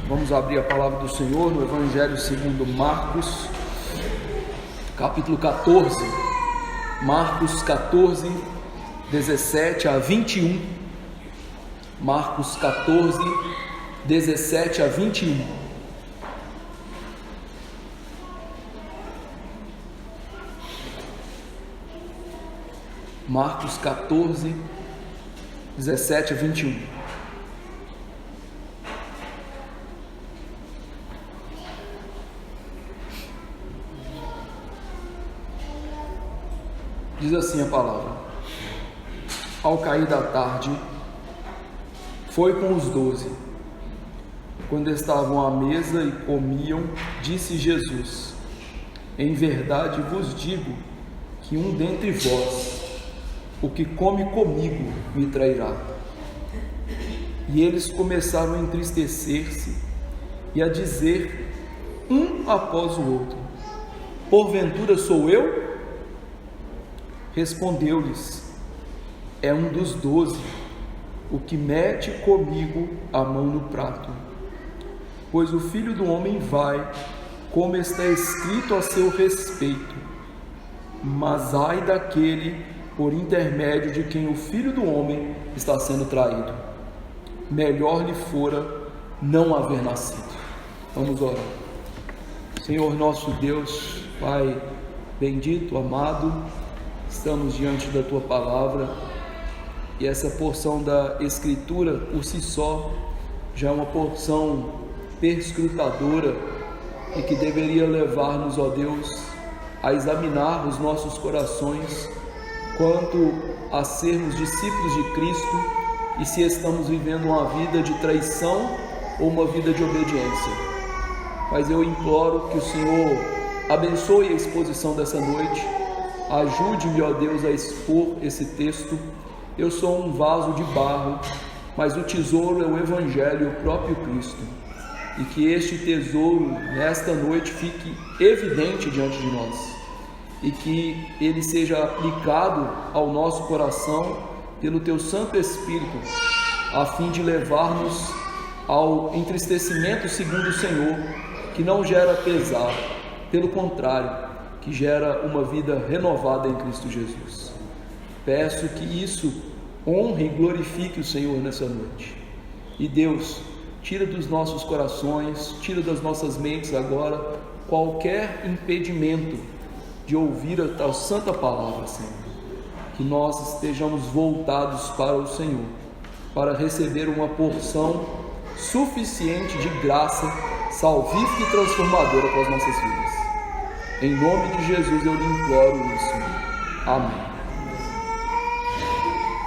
Vamos abrir a palavra do Senhor no Evangelho segundo Marcos, capítulo 14, Marcos 14, 17 a 21, Marcos 14, 17 a 21. Marcos 14, 17 a 21. Diz assim a palavra: Ao cair da tarde, foi com os 12. Quando estavam à mesa e comiam, disse Jesus: Em verdade vos digo que um dentre vós, o que come comigo, me trairá. E eles começaram a entristecer-se e a dizer um após o outro: Porventura sou eu? Respondeu-lhes: É um dos 12, o que mete comigo a mão no prato. Pois o Filho do Homem vai, como está escrito a seu respeito. Mas ai daquele por intermédio de quem o Filho do Homem está sendo traído. Melhor lhe fora não haver nascido. Vamos orar. Senhor nosso Deus, Pai bendito, amado, estamos diante da Tua Palavra, e essa porção da Escritura, por si só, já é uma porção perscrutadora e que deveria levar-nos, ó Deus, a examinar os nossos corações quanto a sermos discípulos de Cristo e se estamos vivendo uma vida de traição ou uma vida de obediência. Mas eu imploro que o Senhor abençoe a exposição dessa noite. Ajude-me, ó Deus, a expor esse texto. Eu sou um vaso de barro, mas o tesouro é o Evangelho, o próprio Cristo. E que este tesouro, nesta noite, fique evidente diante de nós. E que ele seja aplicado ao nosso coração pelo Teu Santo Espírito, a fim de levar-nos ao entristecimento segundo o Senhor, que não gera pesar, pelo contrário, que gera uma vida renovada em Cristo Jesus. Peço que isso honre e glorifique o Senhor nessa noite. E Deus, tira dos nossos corações, tira das nossas mentes agora qualquer impedimento de ouvir a Tua santa palavra, Senhor. Que nós estejamos voltados para o Senhor, para receber uma porção suficiente de graça, salvífica e transformadora para as nossas vidas. Em nome de Jesus eu lhe imploro isso. Amém.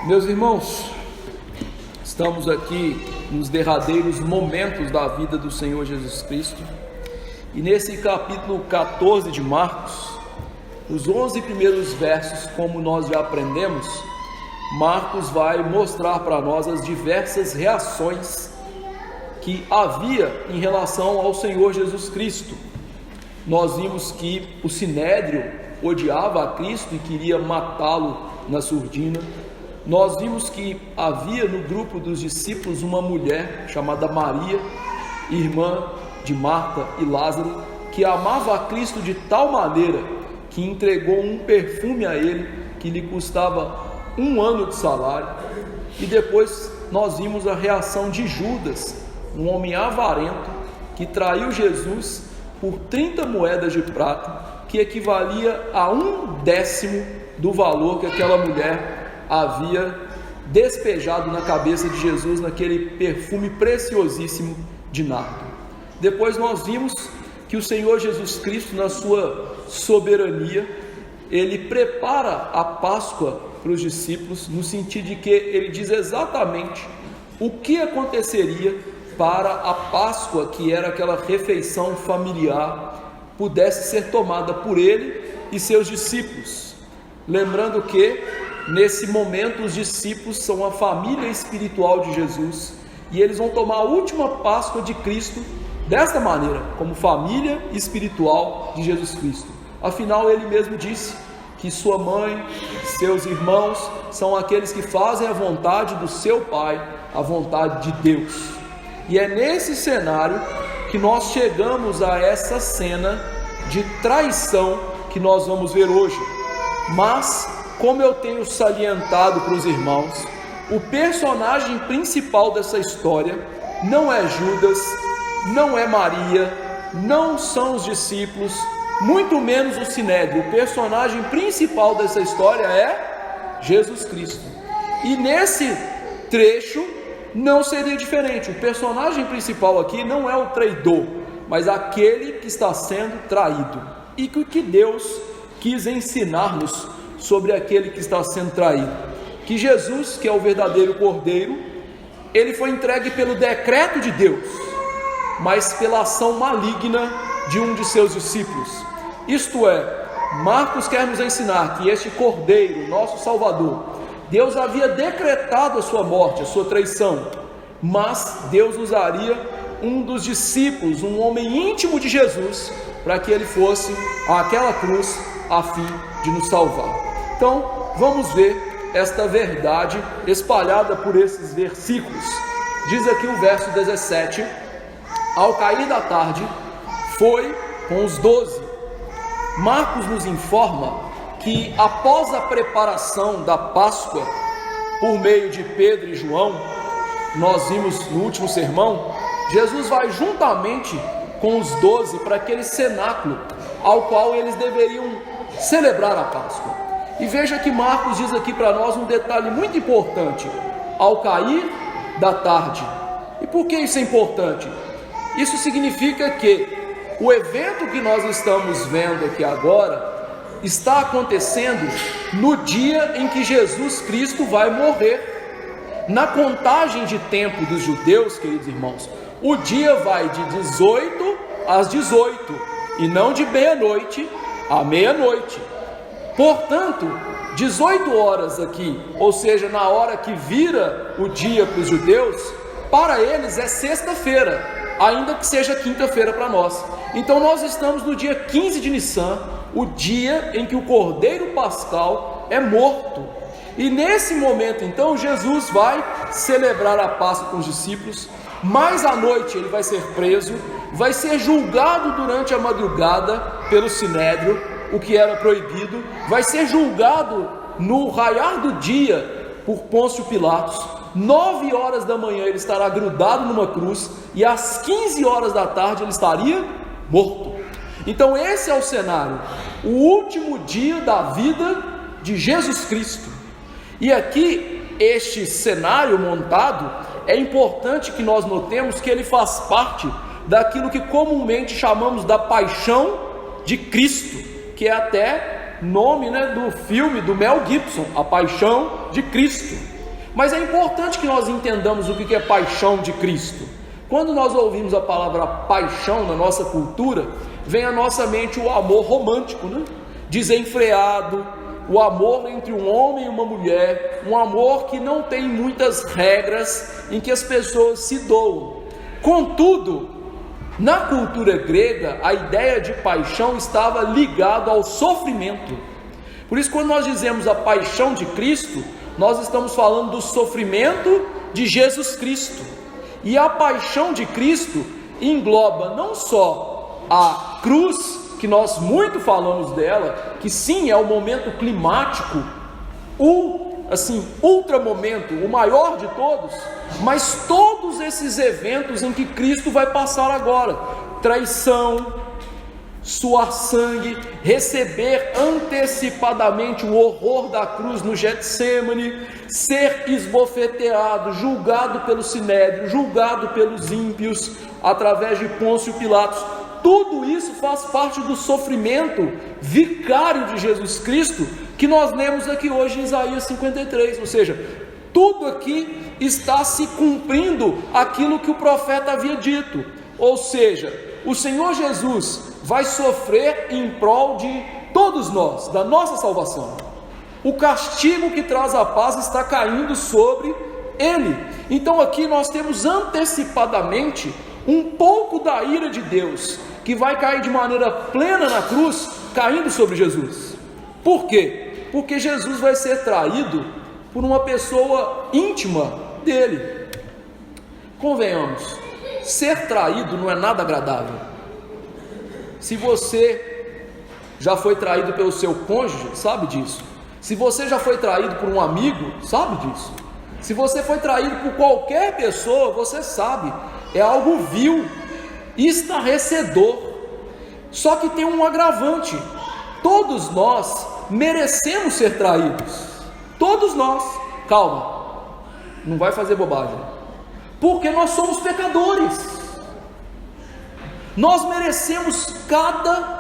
Meus irmãos, estamos aqui nos derradeiros momentos da vida do Senhor Jesus Cristo, e nesse capítulo 14 de Marcos, os 11 primeiros versos, como nós já aprendemos, Marcos vai mostrar para nós as diversas reações que havia em relação ao Senhor Jesus Cristo. Nós vimos que o Sinédrio odiava a Cristo e queria matá-lo na surdina. Nós vimos que havia no grupo dos discípulos uma mulher chamada Maria, irmã de Marta e Lázaro, que amava a Cristo de tal maneira que entregou um perfume a ele que lhe custava 1 ano de salário. E depois nós vimos a reação de Judas, um homem avarento que traiu Jesus por 30 moedas de prata, que equivalia a 1/10 do valor que aquela mulher havia despejado na cabeça de Jesus, naquele perfume preciosíssimo de nardo. Depois nós vimos que o Senhor Jesus Cristo, na sua soberania, ele prepara a Páscoa para os discípulos, no sentido de que ele diz exatamente o que aconteceria para a Páscoa, que era aquela refeição familiar, pudesse ser tomada por ele e seus discípulos. Lembrando que, nesse momento, os discípulos são a família espiritual de Jesus, e eles vão tomar a última Páscoa de Cristo desta maneira, como família espiritual de Jesus Cristo. Afinal, ele mesmo disse que sua mãe, seus irmãos, são aqueles que fazem a vontade do seu Pai, a vontade de Deus. E é nesse cenário que nós chegamos a essa cena de traição que nós vamos ver hoje. Mas, como eu tenho salientado para os irmãos, o personagem principal dessa história não é Judas, não é Maria, não são os discípulos, muito menos o Sinédrio. O personagem principal dessa história é Jesus Cristo. E nesse trecho não seria diferente. O personagem principal aqui não é o traidor, mas aquele que está sendo traído. E o que Deus quis ensinar-nos sobre aquele que está sendo traído? Que Jesus, que é o verdadeiro Cordeiro, ele foi entregue pelo decreto de Deus, mas pela ação maligna de um de seus discípulos. Isto é, Marcos quer nos ensinar que este Cordeiro, nosso Salvador, Deus havia decretado a sua morte, a sua traição, mas Deus usaria um dos discípulos, um homem íntimo de Jesus, para que ele fosse àquela cruz a fim de nos salvar. Então, vamos ver esta verdade espalhada por esses versículos. Diz aqui o verso 17: ao cair da tarde, foi com os 12. Marcos nos informa que após a preparação da Páscoa, por meio de Pedro e João, nós vimos no último sermão, Jesus vai juntamente com os 12 para aquele cenáculo ao qual eles deveriam celebrar a Páscoa. E veja que Marcos diz aqui para nós um detalhe muito importante: ao cair da tarde. E por que isso é importante? Isso significa que o evento que nós estamos vendo aqui agora está acontecendo no dia em que Jesus Cristo vai morrer. Na contagem de tempo dos judeus, queridos irmãos, o dia vai de 18 às 18 e não de meia-noite à meia-noite. Portanto, 18 horas aqui, ou seja, na hora que vira o dia para os judeus, para eles é sexta-feira, ainda que seja quinta-feira para nós. Então nós estamos no dia 15 de Nissan, o dia em que o Cordeiro Pascal é morto. E nesse momento então Jesus vai celebrar a Páscoa com os discípulos, mas à noite ele vai ser preso, vai ser julgado durante a madrugada pelo Sinédrio, o que era proibido, vai ser julgado no raiar do dia por Pôncio Pilatos. 9 horas da manhã ele estará grudado numa cruz, e às 15 horas da tarde ele estaria morto. Então esse é o cenário, o último dia da vida de Jesus Cristo. E aqui, este cenário montado, é importante que nós notemos que ele faz parte daquilo que comumente chamamos da paixão de Cristo, que é até nome, do filme do Mel Gibson, A Paixão de Cristo. Mas é importante que nós entendamos o que é paixão de Cristo. Quando nós ouvimos a palavra paixão na nossa cultura, vem à nossa mente o amor romântico, desenfreado, o amor entre um homem e uma mulher, um amor que não tem muitas regras, em que as pessoas se doam. Contudo, na cultura grega, a ideia de paixão estava ligada ao sofrimento. Por isso, quando nós dizemos a paixão de Cristo, nós estamos falando do sofrimento de Jesus Cristo. E a paixão de Cristo engloba não só a cruz, que nós muito falamos dela, que sim, é o momento climático, ultra momento, o maior de todos, mas todos esses eventos em que Cristo vai passar agora: traição, suar sangue, receber antecipadamente o horror da cruz no Getsêmani, ser esbofeteado, julgado pelo Sinédrio, julgado pelos ímpios, através de Pôncio Pilatos. Tudo isso faz parte do sofrimento vicário de Jesus Cristo, que nós lemos aqui hoje em Isaías 53, ou seja, tudo aqui está se cumprindo aquilo que o profeta havia dito, ou seja, o Senhor Jesus vai sofrer em prol de todos nós, da nossa salvação. O castigo que traz a paz está caindo sobre Ele. Então aqui nós temos antecipadamente um pouco da ira de Deus, que vai cair de maneira plena na cruz, caindo sobre Jesus. Por quê? Porque Jesus vai ser traído por uma pessoa íntima dele. Convenhamos, ser traído não é nada agradável. Se você já foi traído pelo seu cônjuge, sabe disso. Se você já foi traído por um amigo, sabe disso. Se você foi traído por qualquer pessoa, você sabe. É algo vil, estarrecedor. Só que tem um agravante: todos nós merecemos ser traídos. Todos nós. Calma, não vai fazer bobagem, porque nós somos pecadores. Nós merecemos cada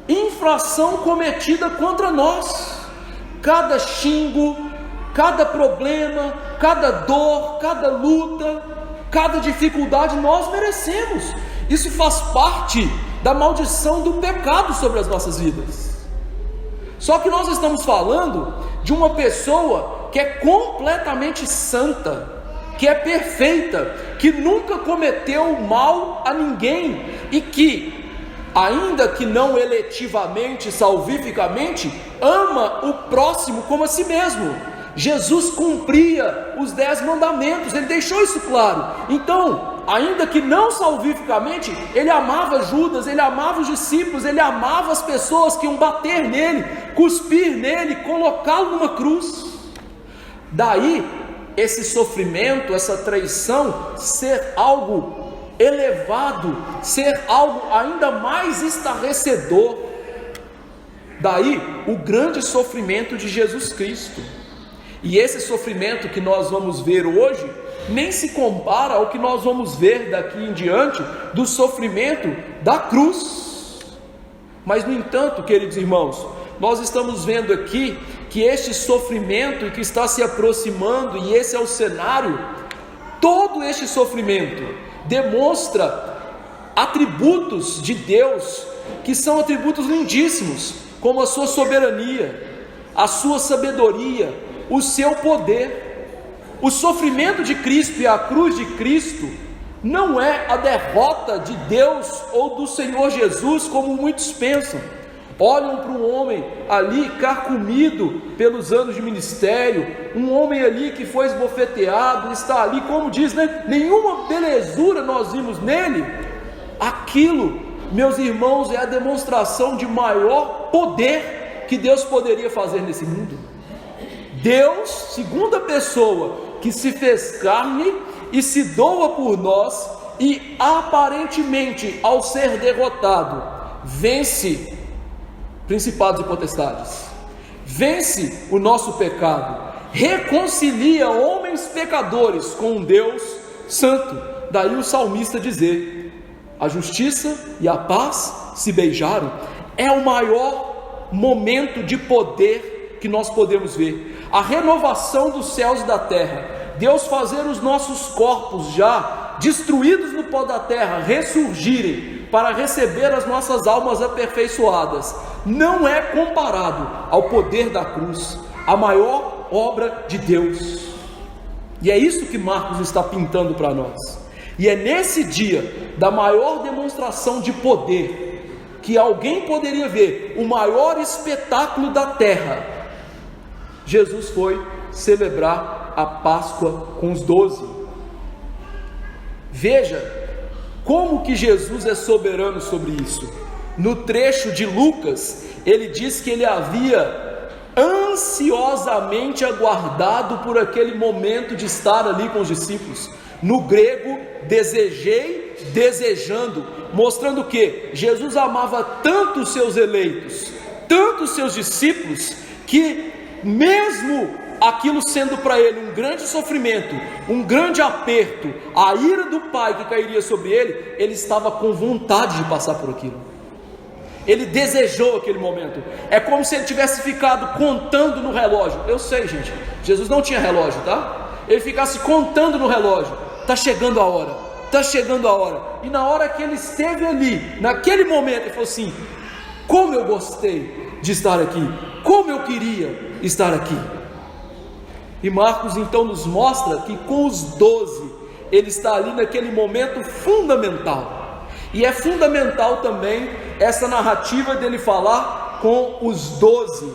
infração cometida contra nós, cada xingo, cada problema, cada dor, cada luta, cada dificuldade nós merecemos. Isso faz parte da maldição do pecado sobre as nossas vidas. Só que nós estamos falando de uma pessoa que é completamente santa, que é perfeita, que nunca cometeu mal a ninguém e que, ainda que não eletivamente, salvificamente, ama o próximo como a si mesmo. Jesus cumpria os 10 mandamentos, ele deixou isso claro. Então, ainda que não salvificamente, ele amava Judas, ele amava os discípulos, ele amava as pessoas que iam bater nele, cuspir nele, colocá-lo numa cruz. Daí, esse sofrimento, essa traição, ser algo elevado, ser algo ainda mais estarrecedor. Daí, o grande sofrimento de Jesus Cristo. E esse sofrimento que nós vamos ver hoje nem se compara ao que nós vamos ver daqui em diante do sofrimento da cruz. Mas, no entanto, queridos irmãos, nós estamos vendo aqui que este sofrimento que está se aproximando, e esse é o cenário, todo este sofrimento demonstra atributos de Deus que são atributos lindíssimos, como a sua soberania, a sua sabedoria, o seu poder. O sofrimento de Cristo e a cruz de Cristo não é a derrota de Deus ou do Senhor Jesus, como muitos pensam. Olham para um homem ali carcomido pelos anos de ministério, um homem ali que foi esbofeteado, está ali, como diz, né? Nenhuma belezura nós vimos nele. Aquilo, meus irmãos, é a demonstração de maior poder que Deus poderia fazer nesse mundo. Deus, segunda pessoa, que se fez carne e se doa por nós, e aparentemente, ao ser derrotado, vence principados e potestades, vence o nosso pecado, reconcilia homens pecadores com um Deus santo. Daí o salmista dizer: a justiça e a paz se beijaram. É o maior momento de poder que nós podemos ver, a renovação dos céus e da terra, Deus fazer os nossos corpos já destruídos no pó da terra ressurgirem para receber as nossas almas aperfeiçoadas, não é comparado ao poder da cruz, a maior obra de Deus. E é isso que Marcos está pintando para nós. E é nesse dia da maior demonstração de poder que alguém poderia ver, o maior espetáculo da terra, Jesus foi celebrar a Páscoa com os 12. Veja como que Jesus é soberano sobre isso. No trecho de Lucas, ele diz que ele havia ansiosamente aguardado por aquele momento de estar ali com os discípulos. No grego, desejando, mostrando que Jesus amava tanto os seus eleitos, tanto os seus discípulos, que mesmo aquilo sendo para ele um grande sofrimento, um grande aperto, a ira do Pai que cairia sobre ele, ele estava com vontade de passar por aquilo. Ele desejou aquele momento. É como se ele tivesse ficado contando no relógio. Eu sei, gente, Jesus não tinha relógio, tá? Ele ficasse contando no relógio: está chegando a hora, está chegando a hora. E na hora que ele esteve ali, naquele momento, ele falou assim: como eu gostei de estar aqui, como eu queria estar aqui. E Marcos então nos mostra que com os 12, ele está ali naquele momento fundamental. E é fundamental também essa narrativa dele falar com os 12.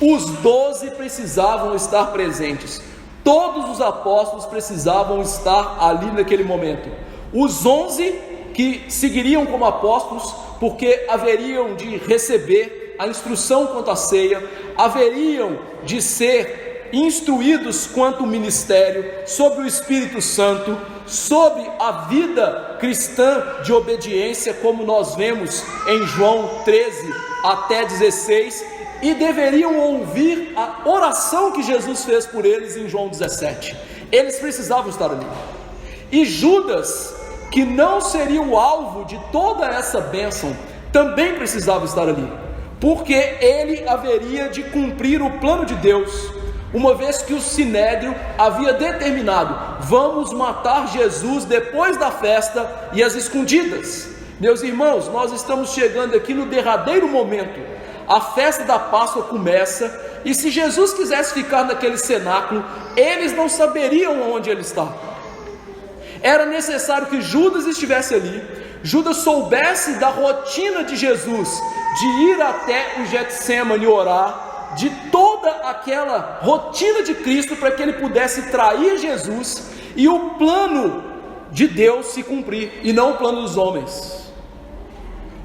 Os 12 precisavam estar presentes. Todos os apóstolos precisavam estar ali naquele momento. Os 11 que seguiriam como apóstolos, porque haveriam de receber a instrução quanto à ceia, haveriam de ser instruídos quanto ao ministério, sobre o Espírito Santo, sobre a vida cristã de obediência, como nós vemos em João 13 até 16, e deveriam ouvir a oração que Jesus fez por eles em João 17. Eles precisavam estar ali. E Judas, que não seria o alvo de toda essa bênção, também precisava estar ali, porque ele haveria de cumprir o plano de Deus, uma vez que o Sinédrio havia determinado: vamos matar Jesus depois da festa e às escondidas. Meus irmãos, nós estamos chegando aqui no derradeiro momento. A festa da Páscoa começa, e se Jesus quisesse ficar naquele cenáculo, eles não saberiam onde ele está. Era necessário que Judas estivesse ali, Judas soubesse da rotina de Jesus, de ir até o Getsêmani orar, de toda aquela rotina de Cristo, para que ele pudesse trair Jesus e o plano de Deus se cumprir, e não o plano dos homens.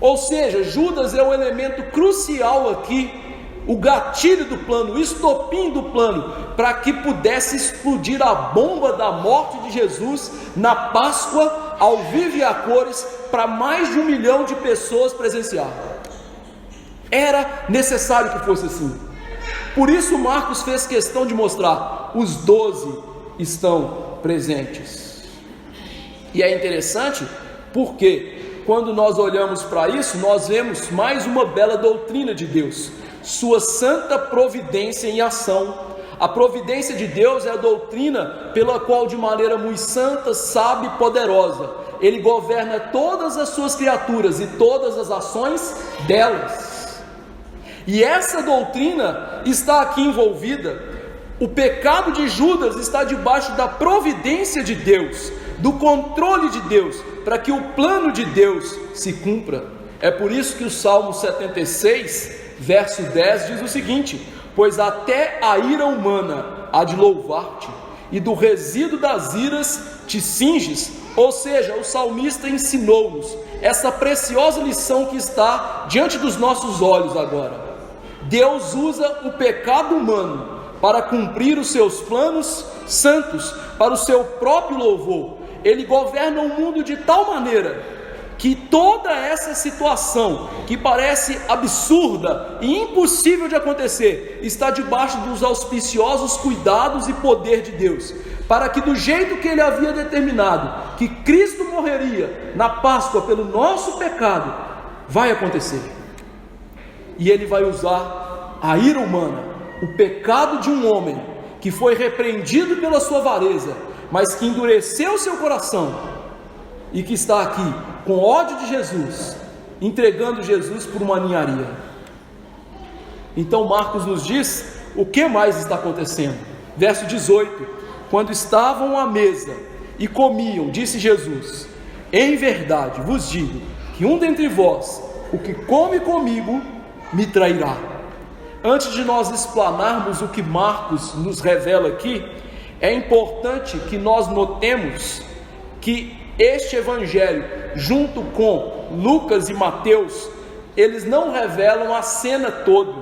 Ou seja, Judas é o elemento crucial aqui, o gatilho do plano, o estopim do plano, para que pudesse explodir a bomba da morte de Jesus na Páscoa, ao vivo e a cores, para mais de 1 milhão de pessoas presenciar. Era necessário que fosse assim. Por isso Marcos fez questão de mostrar: os 12 estão presentes. E é interessante porque quando nós olhamos para isso, nós vemos mais uma bela doutrina de Deus, sua santa providência em ação. A providência de Deus é a doutrina pela qual, de maneira muito santa, sábia e poderosa, Ele governa todas as suas criaturas e todas as ações delas. E essa doutrina está aqui envolvida. O pecado de Judas está debaixo da providência de Deus, do controle de Deus, para que o plano de Deus se cumpra. É por isso que o Salmo 76, verso 10 diz o seguinte: pois até a ira humana há de louvar-te, e do resíduo das iras te cinges. Ou seja, o salmista ensinou-nos essa preciosa lição que está diante dos nossos olhos agora. Deus usa o pecado humano para cumprir os seus planos santos, para o seu próprio louvor. Ele governa o mundo de tal maneira que toda essa situação, que parece absurda e impossível de acontecer, está debaixo dos auspiciosos cuidados e poder de Deus, para que, do jeito que Ele havia determinado, que Cristo morreria na Páscoa pelo nosso pecado, vai acontecer. E Ele vai usar a ira humana, o pecado de um homem que foi repreendido pela sua avareza, mas que endureceu seu coração e que está aqui com ódio de Jesus, entregando Jesus por uma ninharia. Então Marcos nos diz o que mais está acontecendo. Verso 18: quando estavam à mesa e comiam, disse Jesus: em verdade vos digo que um dentre vós, o que come comigo, me trairá. Antes de nós explanarmos o que Marcos nos revela aqui, é importante que nós notemos que este evangelho, junto com Lucas e Mateus, eles não revelam a cena toda.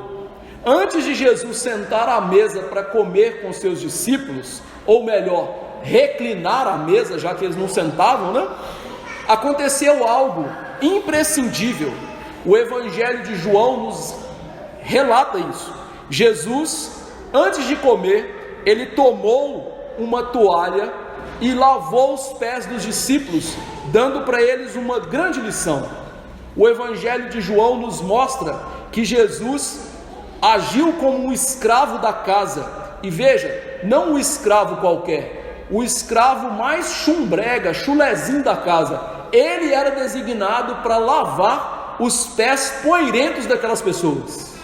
Antes de Jesus sentar à mesa para comer com seus discípulos, ou melhor, reclinar à mesa, já que eles não sentavam, né? Aconteceu algo imprescindível. O evangelho de João nos relata isso. Jesus, antes de comer, ele tomou uma toalha e lavou os pés dos discípulos, dando para eles uma grande lição. O evangelho de João nos mostra que Jesus agiu como um escravo da casa, e veja, não um escravo qualquer, o escravo mais chumbrega, chulezinho da casa. Ele era designado para lavar os pés poeirentos daquelas pessoas.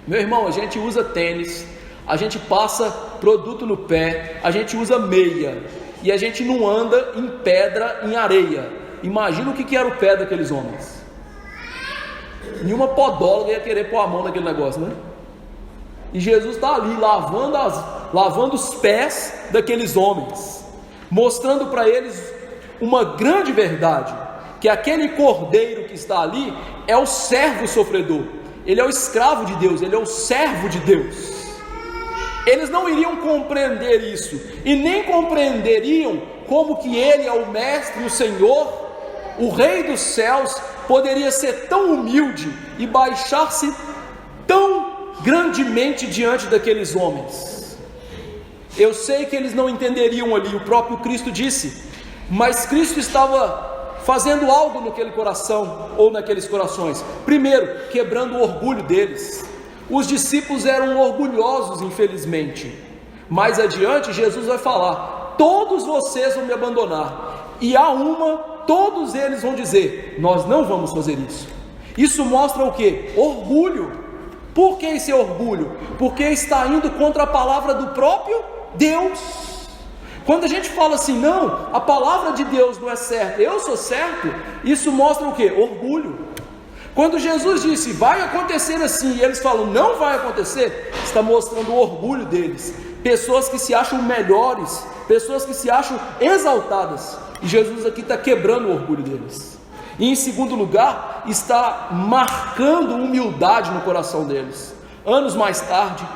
Meu irmão, a gente usa tênis, a gente passa produto no pé, a gente usa meia, e a gente não anda em pedra, em areia. Imagina o que era o pé daqueles homens. Nenhuma podóloga ia querer pôr a mão naquele negócio, né? E Jesus está ali lavando os pés daqueles homens, mostrando para eles uma grande verdade, que aquele cordeiro que está ali é o servo sofredor, ele é o escravo de Deus, ele é o servo de Deus. Eles não iriam compreender isso, e nem compreenderiam como que ele é o mestre, o Senhor, o Rei dos céus, poderia ser tão humilde e baixar-se tão grandemente diante daqueles homens. Eu sei que eles não entenderiam ali, o próprio Cristo disse, mas Cristo estava fazendo algo naquele coração, ou naqueles corações. Primeiro, quebrando o orgulho deles. Os discípulos eram orgulhosos, infelizmente. Mais adiante, Jesus vai falar: todos vocês vão me abandonar, e todos eles vão dizer: nós não vamos fazer isso. Isso mostra o que? Orgulho. Por que esse orgulho? Porque está indo contra a palavra do próprio Deus. Quando a gente fala assim, não, a palavra de Deus não é certa, eu sou certo, isso mostra o que? Orgulho. Quando Jesus disse, vai acontecer assim, e eles falam, não vai acontecer, está mostrando o orgulho deles. Pessoas que se acham melhores, pessoas que se acham exaltadas, e Jesus aqui está quebrando o orgulho deles. E em segundo lugar, está marcando humildade no coração deles. Anos mais tarde,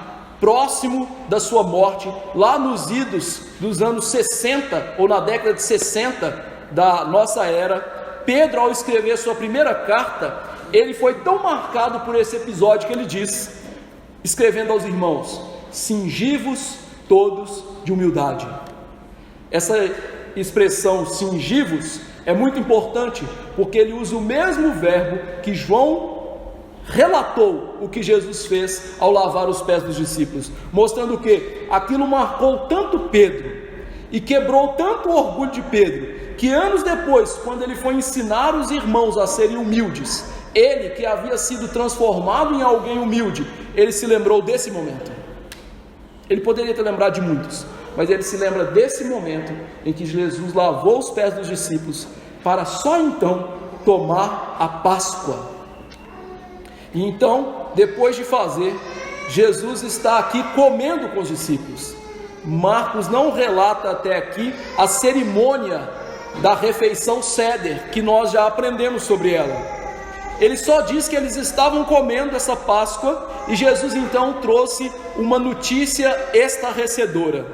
próximo da sua morte, lá nos idos dos anos 60, ou na década de 60 da nossa era, Pedro, ao escrever sua primeira carta, ele foi tão marcado por esse episódio que ele diz, escrevendo aos irmãos: cingi-vos todos de humildade. Essa expressão cingi-vos é muito importante, porque ele usa o mesmo verbo que João relatou o que Jesus fez ao lavar os pés dos discípulos, mostrando que aquilo marcou tanto Pedro e quebrou tanto o orgulho de Pedro, que anos depois, quando ele foi ensinar os irmãos a serem humildes, ele que havia sido transformado em alguém humilde, ele se lembrou desse momento. Ele poderia ter lembrado de muitos, mas ele se lembra desse momento em que Jesus lavou os pés dos discípulos, para só então tomar a Páscoa. E então, depois de fazer, Jesus está aqui comendo com os discípulos. Marcos não relata até aqui a cerimônia da refeição Seder, que nós já aprendemos sobre ela. Ele só diz que eles estavam comendo essa Páscoa, e Jesus então trouxe uma notícia estarrecedora.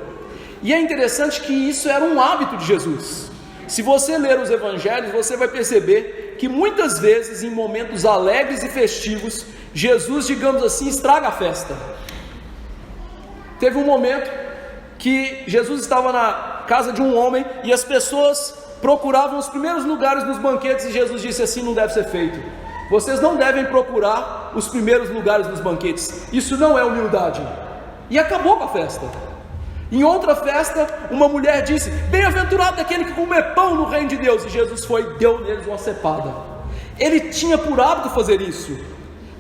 E é interessante que isso era um hábito de Jesus. Se você ler os evangelhos, você vai perceber que muitas vezes, em momentos alegres e festivos, Jesus, digamos assim, estraga a festa. Teve um momento que Jesus estava na casa de um homem, e as pessoas procuravam os primeiros lugares nos banquetes, e Jesus disse assim: não deve ser feito. Vocês não devem procurar os primeiros lugares nos banquetes, isso não é humildade. E acabou com a festa. Em outra festa, uma mulher disse: bem-aventurado aquele que comer pão no reino de Deus. E Jesus foi e deu neles uma cepada. Ele tinha por hábito fazer isso,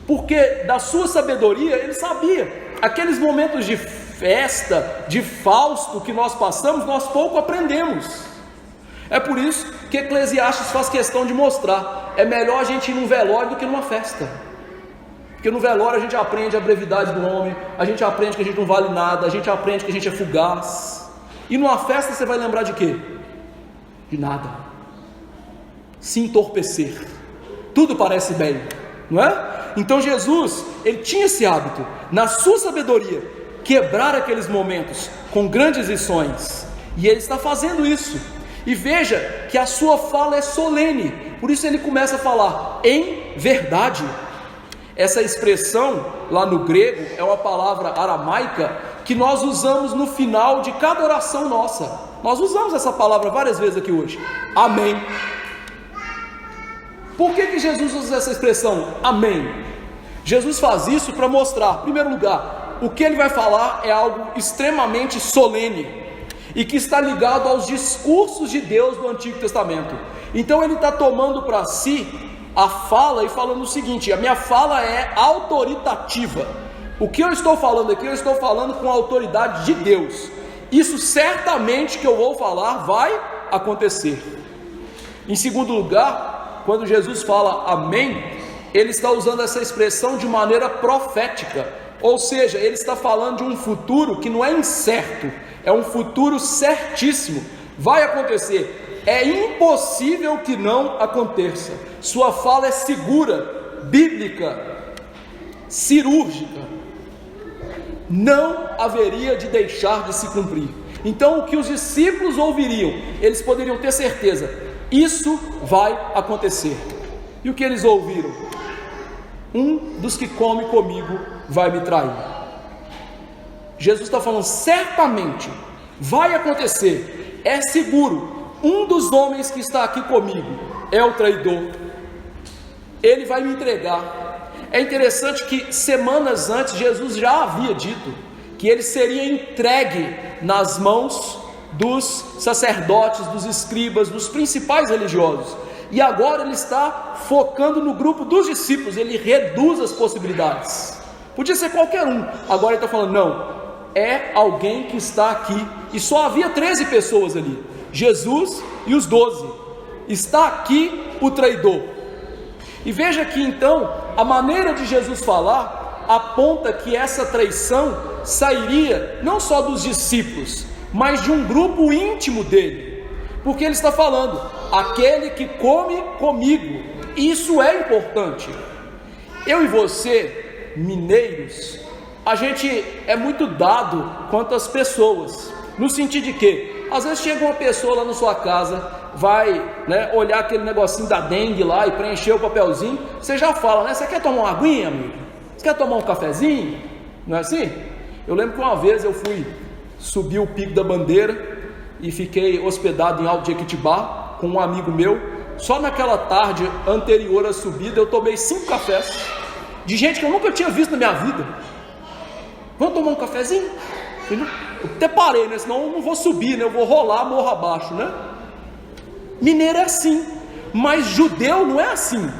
porque da sua sabedoria ele sabia, aqueles momentos de festa, de Fausto que nós passamos, nós pouco aprendemos. É por isso que Eclesiastes faz questão de mostrar: é melhor a gente ir num velório do que numa festa. Porque no velório a gente aprende a brevidade do homem, a gente aprende que a gente não vale nada, a gente aprende que a gente é fugaz. E numa festa você vai lembrar de quê? De nada. Se entorpecer. Tudo parece bem, não é? Então Jesus, ele tinha esse hábito, na sua sabedoria, quebrar aqueles momentos com grandes lições. E ele está fazendo isso. E veja que a sua fala é solene, por isso ele começa a falar em verdade. Essa expressão lá no grego é uma palavra aramaica que nós usamos no final de cada oração nossa. Nós usamos essa palavra várias vezes aqui hoje. Amém. Por que Jesus usa essa expressão amém? Jesus faz isso para mostrar, em primeiro lugar, o que ele vai falar é algo extremamente solene e que está ligado aos discursos de Deus do Antigo Testamento. Então ele está tomando para si a fala e falando o seguinte: a minha fala é autoritativa. O que eu estou falando aqui, eu estou falando com a autoridade de Deus. Isso certamente que eu vou falar vai acontecer. Em segundo lugar, quando Jesus fala amém, ele está usando essa expressão de maneira profética. Ou seja, ele está falando de um futuro que não é incerto, é um futuro certíssimo. Vai acontecer. é impossível que não aconteça. Sua fala é segura, bíblica, cirúrgica. Não haveria de deixar de se cumprir. Então, o que os discípulos ouviriam, eles poderiam ter certeza: isso vai acontecer. E o que eles ouviram? Um dos que come comigo vai me trair. Jesus está falando: certamente vai acontecer, é seguro. Um dos homens que está aqui comigo é o traidor. Ele vai me entregar. É interessante que semanas antes Jesus já havia dito que ele seria entregue nas mãos dos sacerdotes, dos escribas, dos principais religiosos. E agora ele está focando no grupo dos discípulos. Ele reduz as possibilidades. Podia ser qualquer um. Agora ele está falando: não, é alguém que está aqui. E só havia 13 pessoas ali, Jesus e os 12. Está aqui o traidor. E veja que então a maneira de Jesus falar aponta que essa traição sairia não só dos discípulos, mas de um grupo íntimo dele. Porque ele está falando: aquele que come comigo. Isso é importante. Eu e você, mineiros, a gente é muito dado quanto às pessoas, no sentido de que às vezes chega uma pessoa lá na sua casa, vai, olhar aquele negocinho da dengue lá e preencher o papelzinho, você já fala, você quer tomar uma aguinha, amigo? Você quer tomar um cafezinho? Não é assim? Eu lembro que uma vez eu fui subir o Pico da Bandeira e fiquei hospedado em Alto de Jequitibá com um amigo meu. Só naquela tarde anterior à subida eu tomei 5 cafés de gente que eu nunca tinha visto na minha vida. Vamos tomar um cafezinho? Eu até parei, senão eu não vou subir, eu vou rolar morro abaixo, Mineiro é assim, mas judeu não é assim.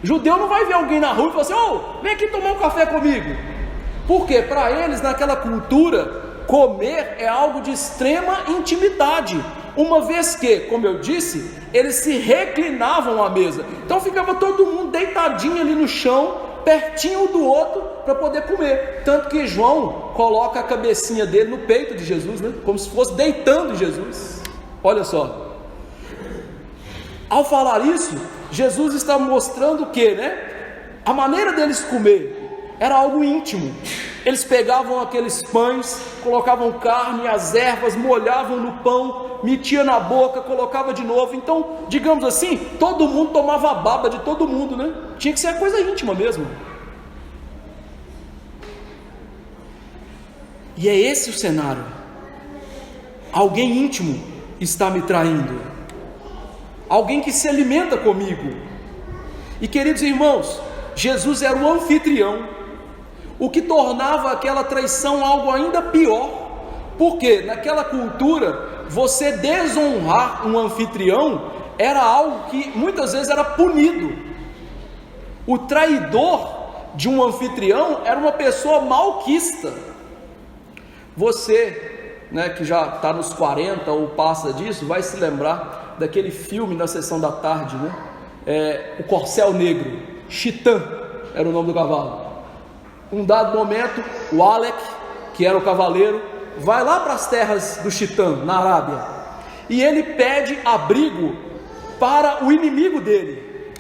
Judeu não vai ver alguém na rua e falar assim: vem aqui tomar um café comigo. Porque para eles, naquela cultura, comer é algo de extrema intimidade, uma vez que, como eu disse, eles se reclinavam à mesa. Então ficava todo mundo deitadinho ali no chão, pertinho do outro, para poder comer. Tanto que João coloca a cabecinha dele no peito de Jesus, como se fosse deitando Jesus. Olha só. Ao falar isso, Jesus está mostrando que, a maneira deles comer era algo íntimo. Eles pegavam aqueles pães, colocavam carne, as ervas, molhavam no pão, metia na boca, colocava de novo. Então, digamos assim, todo mundo tomava a baba de todo mundo, Tinha que ser coisa íntima mesmo. E é esse o cenário. Alguém íntimo está me traindo. Alguém que se alimenta comigo. E queridos irmãos, Jesus era o anfitrião, o que tornava aquela traição algo ainda pior, porque naquela cultura, você desonrar um anfitrião era algo que muitas vezes era punido. O traidor de um anfitrião era uma pessoa malquista. Você, que já está nos 40 ou passa disso, vai se lembrar daquele filme na sessão da tarde, o Corcel Negro, Chitã era o nome do cavalo. Um dado momento, o Alec, que era o cavaleiro, vai lá para as terras do Chitã, na Arábia, e ele pede abrigo para o inimigo dele.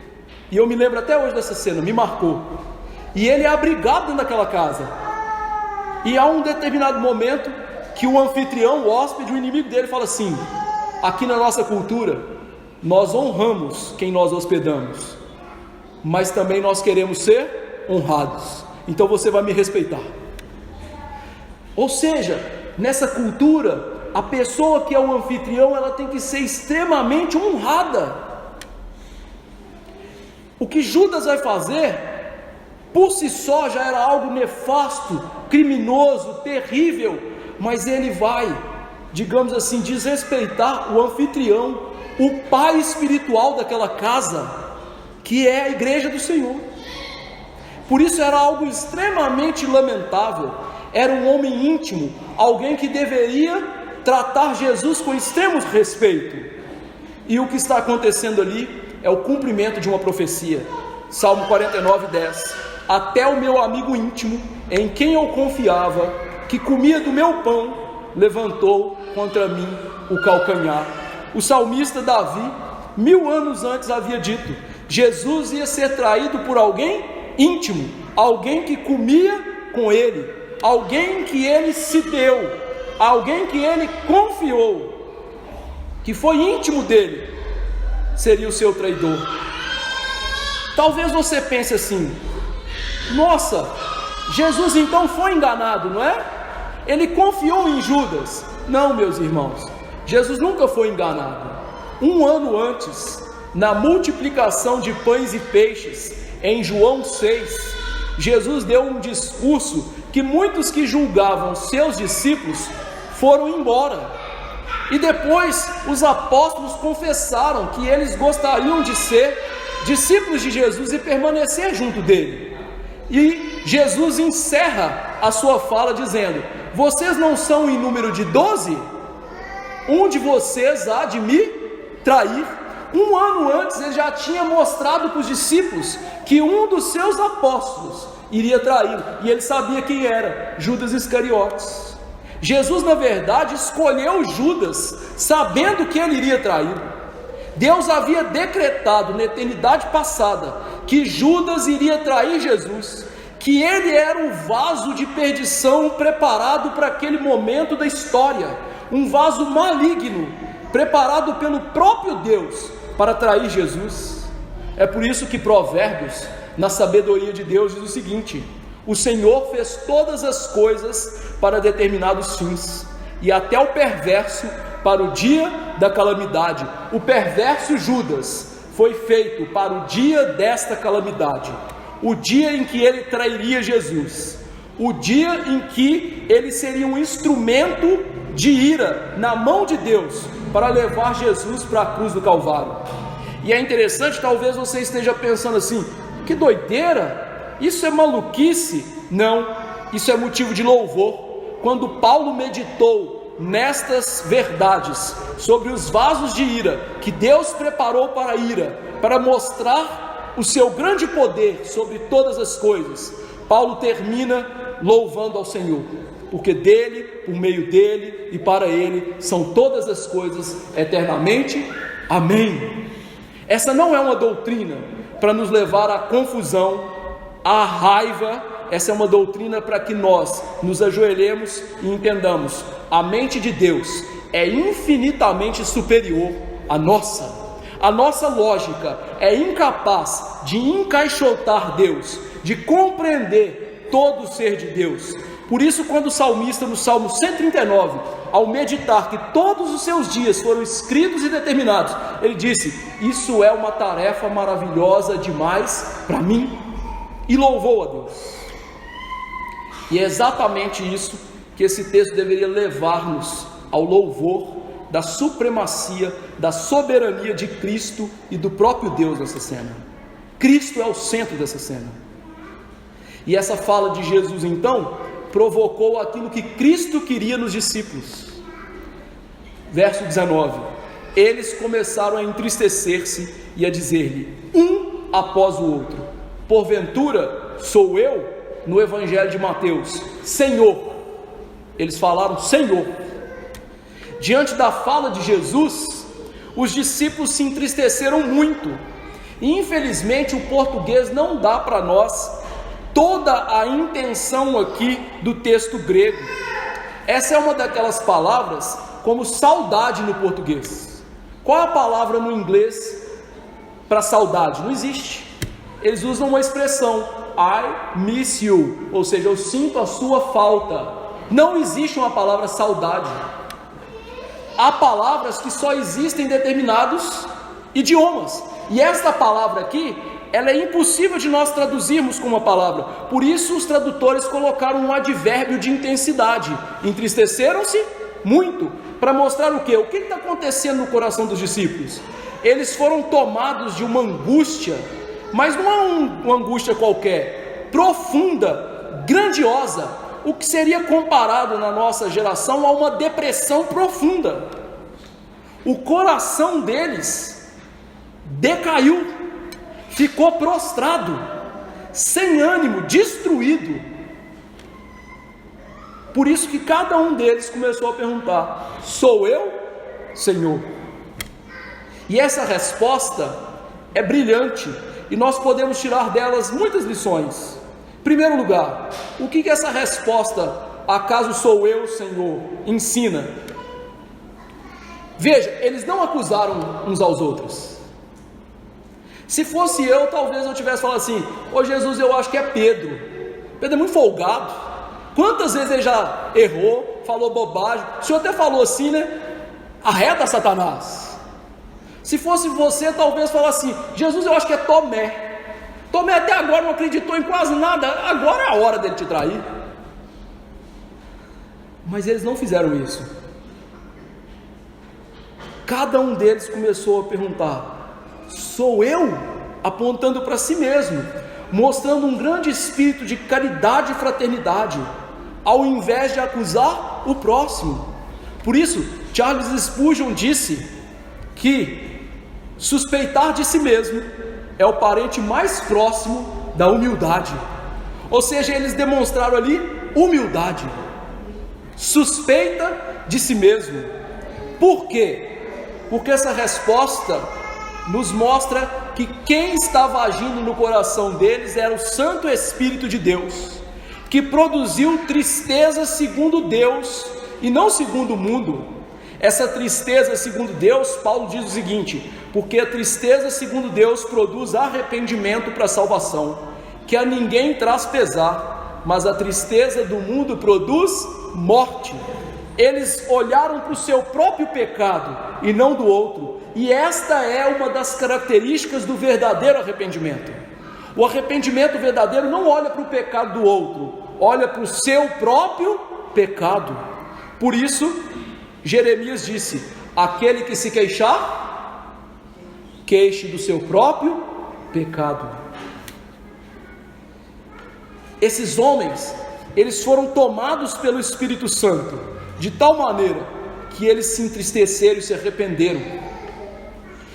E eu me lembro até hoje dessa cena, me marcou. E ele é abrigado dentro daquela casa. E há um determinado momento que o anfitrião, o hóspede, o inimigo dele fala assim: aqui na nossa cultura, nós honramos quem nós hospedamos, mas também nós queremos ser honrados. Então você vai me respeitar. Ou seja, nessa cultura, a pessoa que é o anfitrião, ela tem que ser extremamente honrada. O que Judas vai fazer, por si só já era algo nefasto, criminoso, terrível, mas ele vai, digamos assim, desrespeitar o anfitrião, o pai espiritual daquela casa, que é a igreja do Senhor. Por isso era algo extremamente lamentável. Era um homem íntimo, alguém que deveria tratar Jesus com extremo respeito. E o que está acontecendo ali é o cumprimento de uma profecia. Salmo 49:10. Até o meu amigo íntimo, em quem eu confiava, que comia do meu pão, levantou contra mim o calcanhar. O salmista Davi, 1000 anos antes, havia dito: Jesus ia ser traído por alguém íntimo, alguém que comia com ele, alguém que ele se deu, alguém que ele confiou, que foi íntimo dele, seria o seu traidor. Talvez você pense assim: nossa, Jesus então foi enganado, não é? Ele confiou em Judas. Não, meus irmãos, Jesus nunca foi enganado. 1 ano antes, na multiplicação de pães e peixes, em João 6, Jesus deu um discurso que muitos que julgavam seus discípulos foram embora. E depois os apóstolos confessaram que eles gostariam de ser discípulos de Jesus e permanecer junto dele. E Jesus encerra a sua fala dizendo: vocês não são em número de 12? Um de vocês há de me trair. 1 ano antes ele já tinha mostrado para os discípulos que um dos seus apóstolos iria traí-lo, e ele sabia quem era: Judas Iscariotes. Jesus, na verdade, escolheu Judas sabendo que ele iria traí-lo. Deus havia decretado na eternidade passada que Judas iria trair Jesus, que ele era o vaso de perdição preparado para aquele momento da história, um vaso maligno, preparado pelo próprio Deus para trair Jesus. É por isso que Provérbios, na sabedoria de Deus, diz o seguinte: o Senhor fez todas as coisas para determinados fins, e até o perverso para o dia da calamidade. O perverso Judas foi feito para o dia desta calamidade, o dia em que ele trairia Jesus, o dia em que ele seria um instrumento de ira na mão de Deus para levar Jesus para a cruz do Calvário. E é interessante, talvez você esteja pensando assim: que doideira, isso é maluquice. Não, isso é motivo de louvor. Quando Paulo meditou nestas verdades sobre os vasos de ira que Deus preparou para a ira, para mostrar o seu grande poder sobre todas as coisas, Paulo termina louvando ao Senhor, porque dele, por meio dele e para ele são todas as coisas eternamente. Amém. Essa não é uma doutrina para nos levar à confusão, à raiva. Essa é uma doutrina para que nós nos ajoelhemos e entendamos: a mente de Deus é infinitamente superior à nossa. A nossa lógica é incapaz de encaixotar Deus, de compreender todo o ser de Deus. Por isso, quando o salmista, no Salmo 139, ao meditar que todos os seus dias foram escritos e determinados, ele disse: isso é uma tarefa maravilhosa demais para mim, e louvou a Deus. E é exatamente isso que esse texto deveria levar-nos ao louvor da supremacia, da soberania de Cristo e do próprio Deus nessa cena. Cristo é o centro dessa cena. E essa fala de Jesus então provocou aquilo que Cristo queria nos discípulos. Verso 19: eles começaram a entristecer-se e a dizer-lhe, um após o outro: porventura sou eu? No Evangelho de Mateus, Senhor. Eles falaram Senhor. Diante da fala de Jesus, os discípulos se entristeceram muito. E infelizmente o português não dá para nós toda a intenção aqui do texto grego. Essa é uma daquelas palavras como saudade no português. Qual é a palavra no inglês para saudade? Não existe. Eles usam uma expressão, I miss you, ou seja, eu sinto a sua falta. Não existe uma palavra saudade. Há palavras que só existem em determinados idiomas, e esta palavra aqui, ela é impossível de nós traduzirmos com uma palavra. Por isso os tradutores colocaram um advérbio de intensidade. Entristeceram-se muito, para mostrar o quê? O que está acontecendo no coração dos discípulos? Eles foram tomados de uma angústia, mas não é uma angústia qualquer, profunda, grandiosa, o que seria comparado na nossa geração a uma depressão profunda. O coração deles decaiu, ficou prostrado, sem ânimo, destruído. Por isso que cada um deles começou a perguntar: sou eu, Senhor? E essa resposta é brilhante e nós podemos tirar delas muitas lições. Em primeiro lugar, o que essa resposta, acaso sou eu, Senhor, ensina? Veja, eles não acusaram uns aos outros. Se fosse eu, talvez eu tivesse falado assim: ô Jesus, eu acho que é Pedro. Pedro é muito folgado. Quantas vezes ele já errou, falou bobagem? O Senhor até falou assim, né? Arreda Satanás. Se fosse você, talvez falasse assim: Jesus, eu acho que é Tomé. Tomé até agora não acreditou em quase nada, agora é a hora dele te trair. Mas eles não fizeram isso. Cada um deles começou a perguntar: sou eu? Apontando para si mesmo, mostrando um grande espírito de caridade e fraternidade, ao invés de acusar o próximo. Por isso, Charles Spurgeon disse que suspeitar de si mesmo é o parente mais próximo da humildade. Ou seja, eles demonstraram ali humildade, suspeita de si mesmo. Por quê? Porque essa resposta nos mostra que quem estava agindo no coração deles era o Santo Espírito de Deus, que produziu tristeza segundo Deus e não segundo o mundo. Essa tristeza segundo Deus, Paulo diz o seguinte: porque a tristeza segundo Deus produz arrependimento para a salvação, que a ninguém traz pesar, mas a tristeza do mundo produz morte. Eles olharam para o seu próprio pecado e não do outro, e esta é uma das características do verdadeiro arrependimento. O arrependimento verdadeiro não olha para o pecado do outro, olha para o seu próprio pecado. Por isso, Jeremias disse: aquele que se queixar, queixe do seu próprio pecado. Esses homens, eles foram tomados pelo Espírito Santo, de tal maneira que eles se entristeceram e se arrependeram.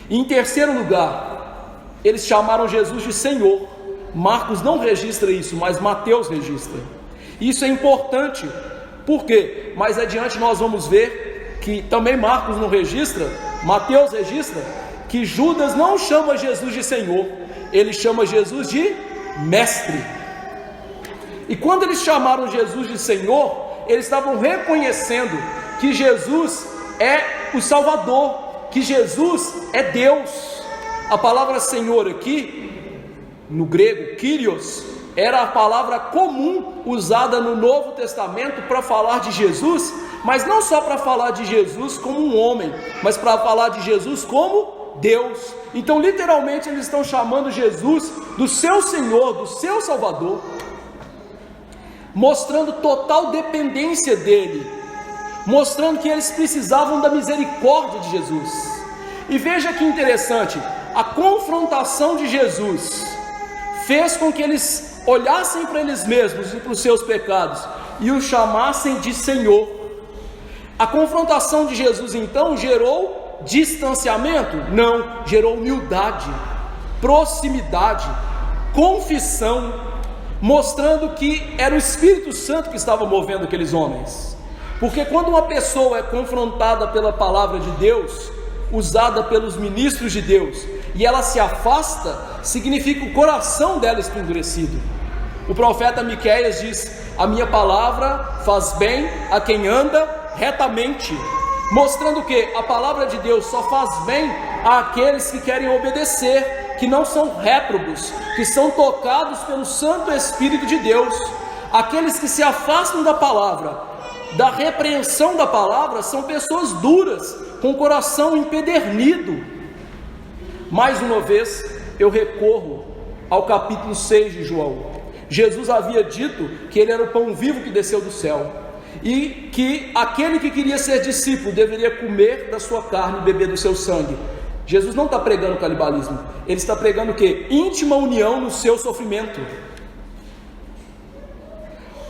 E em terceiro lugar, eles chamaram Jesus de Senhor. Marcos não registra isso, mas Mateus registra. Isso é importante, por quê? Mais adiante nós vamos ver que também Marcos não registra, Mateus registra, que Judas não chama Jesus de Senhor, ele chama Jesus de Mestre. E quando eles chamaram Jesus de Senhor, eles estavam reconhecendo que Jesus é o Salvador, que Jesus é Deus. A palavra Senhor aqui, no grego, Kyrios, era a palavra comum usada no Novo Testamento para falar de Jesus, mas não só para falar de Jesus como um homem, mas para falar de Jesus como Deus. Então literalmente eles estão chamando Jesus do seu Senhor, do seu Salvador, mostrando total dependência dele, mostrando que eles precisavam da misericórdia de Jesus. E veja que interessante, a confrontação de Jesus fez com que eles olhassem para eles mesmos e para os seus pecados e o chamassem de Senhor. A confrontação de Jesus então gerou distanciamento? Não, gerou humildade, proximidade, confissão, mostrando que era o Espírito Santo que estava movendo aqueles homens. Porque quando uma pessoa é confrontada pela palavra de Deus, usada pelos ministros de Deus, e ela se afasta, significa o coração dela está endurecido. O profeta Miqueias diz: a minha palavra faz bem a quem anda retamente, mostrando que a palavra de Deus só faz bem àqueles que querem obedecer, que não são réprobos, que são tocados pelo Santo Espírito de Deus. Aqueles que se afastam da palavra, da repreensão da palavra, são pessoas duras, com o coração empedernido. Mais uma vez eu recorro ao capítulo 6 de João. Jesus havia dito que ele era o pão vivo que desceu do céu, e que aquele que queria ser discípulo deveria comer da sua carne e beber do seu sangue. Jesus não está pregando canibalismo, ele está pregando o quê? Íntima união no seu sofrimento.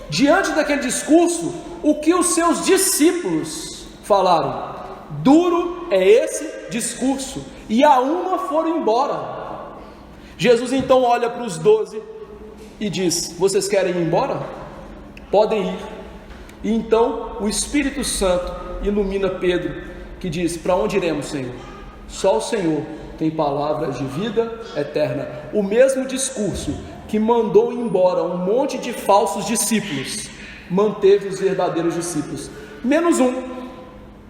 Diante daquele discurso, o que os seus discípulos falaram? Duro é esse discurso, e a uma foram embora. Jesus então olha para os 12 e diz: vocês querem ir embora? Podem ir. E então o Espírito Santo ilumina Pedro, que diz: para onde iremos, Senhor? Só o Senhor tem palavras de vida eterna. O mesmo discurso que mandou embora um monte de falsos discípulos, manteve os verdadeiros discípulos, menos um,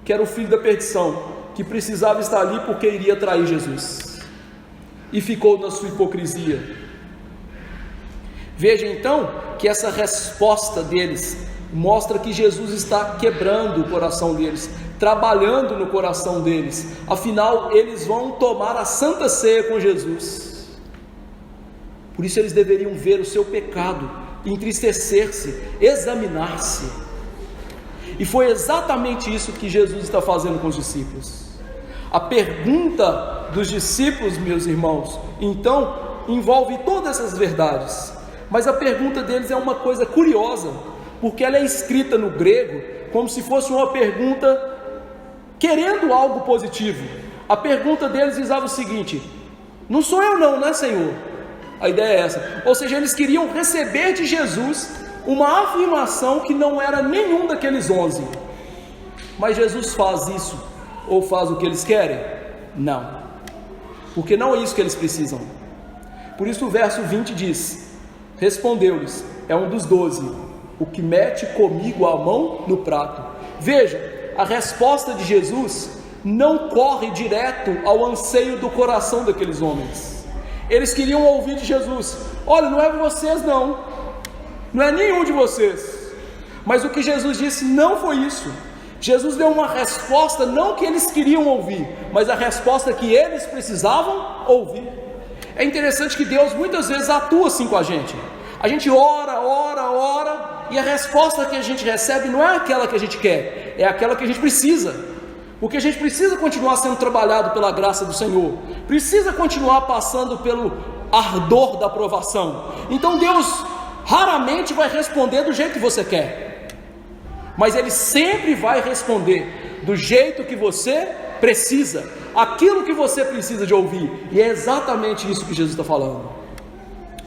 que era o filho da perdição, que precisava estar ali porque iria trair Jesus, e ficou na sua hipocrisia. Veja então que essa resposta deles mostra que Jesus está quebrando o coração deles, trabalhando no coração deles. Afinal, eles vão tomar a Santa Ceia com Jesus. Por isso eles deveriam ver o seu pecado, entristecer-se, examinar-se. E foi exatamente isso que Jesus está fazendo com os discípulos. A pergunta dos discípulos, meus irmãos, então, envolve todas essas verdades. Mas a pergunta deles é uma coisa curiosa, porque ela é escrita no grego como se fosse uma pergunta querendo algo positivo. A pergunta deles dizia o seguinte: não sou eu não, né, Senhor? A ideia é essa. Ou seja, eles queriam receber de Jesus uma afirmação que não era nenhum daqueles 11. Mas Jesus faz isso, ou faz o que eles querem? Não, porque não é isso que eles precisam. Por isso o verso 20 diz: respondeu-lhes, é um dos 12, o que mete comigo a mão no prato. Veja, a resposta de Jesus não corre direto ao anseio do coração daqueles homens. Eles queriam ouvir de Jesus: olha, não é vocês não é nenhum de vocês. Mas o que Jesus disse não foi isso. Jesus deu uma resposta não que eles queriam ouvir, mas a resposta que eles precisavam ouvir. É interessante que Deus muitas vezes atua assim com a gente. A gente ora, e a resposta que a gente recebe não é aquela que a gente quer, é aquela que a gente precisa. Porque a gente precisa continuar sendo trabalhado pela graça do Senhor, precisa continuar passando pelo ardor da aprovação. Então Deus raramente vai responder do jeito que você quer, mas Ele sempre vai responder do jeito que você precisa, aquilo que você precisa de ouvir. E é exatamente isso que Jesus está falando.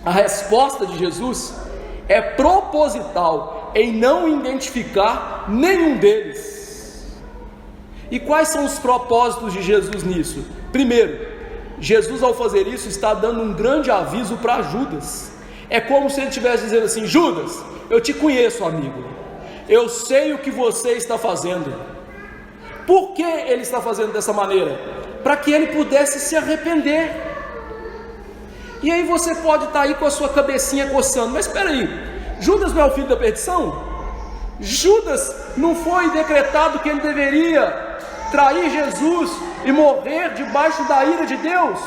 A resposta de Jesus é proposital em não identificar nenhum deles. E quais são os propósitos de Jesus nisso? Primeiro, Jesus, ao fazer isso, está dando um grande aviso para Judas. É como se ele estivesse dizendo assim: Judas, eu te conheço, amigo, eu sei o que você está fazendo. Por que ele está fazendo dessa maneira? Para que ele pudesse se arrepender. E aí você pode estar aí com a sua cabecinha coçando: mas espera aí, Judas não é o filho da perdição? Judas não foi decretado que ele deveria trair Jesus e morrer debaixo da ira de Deus?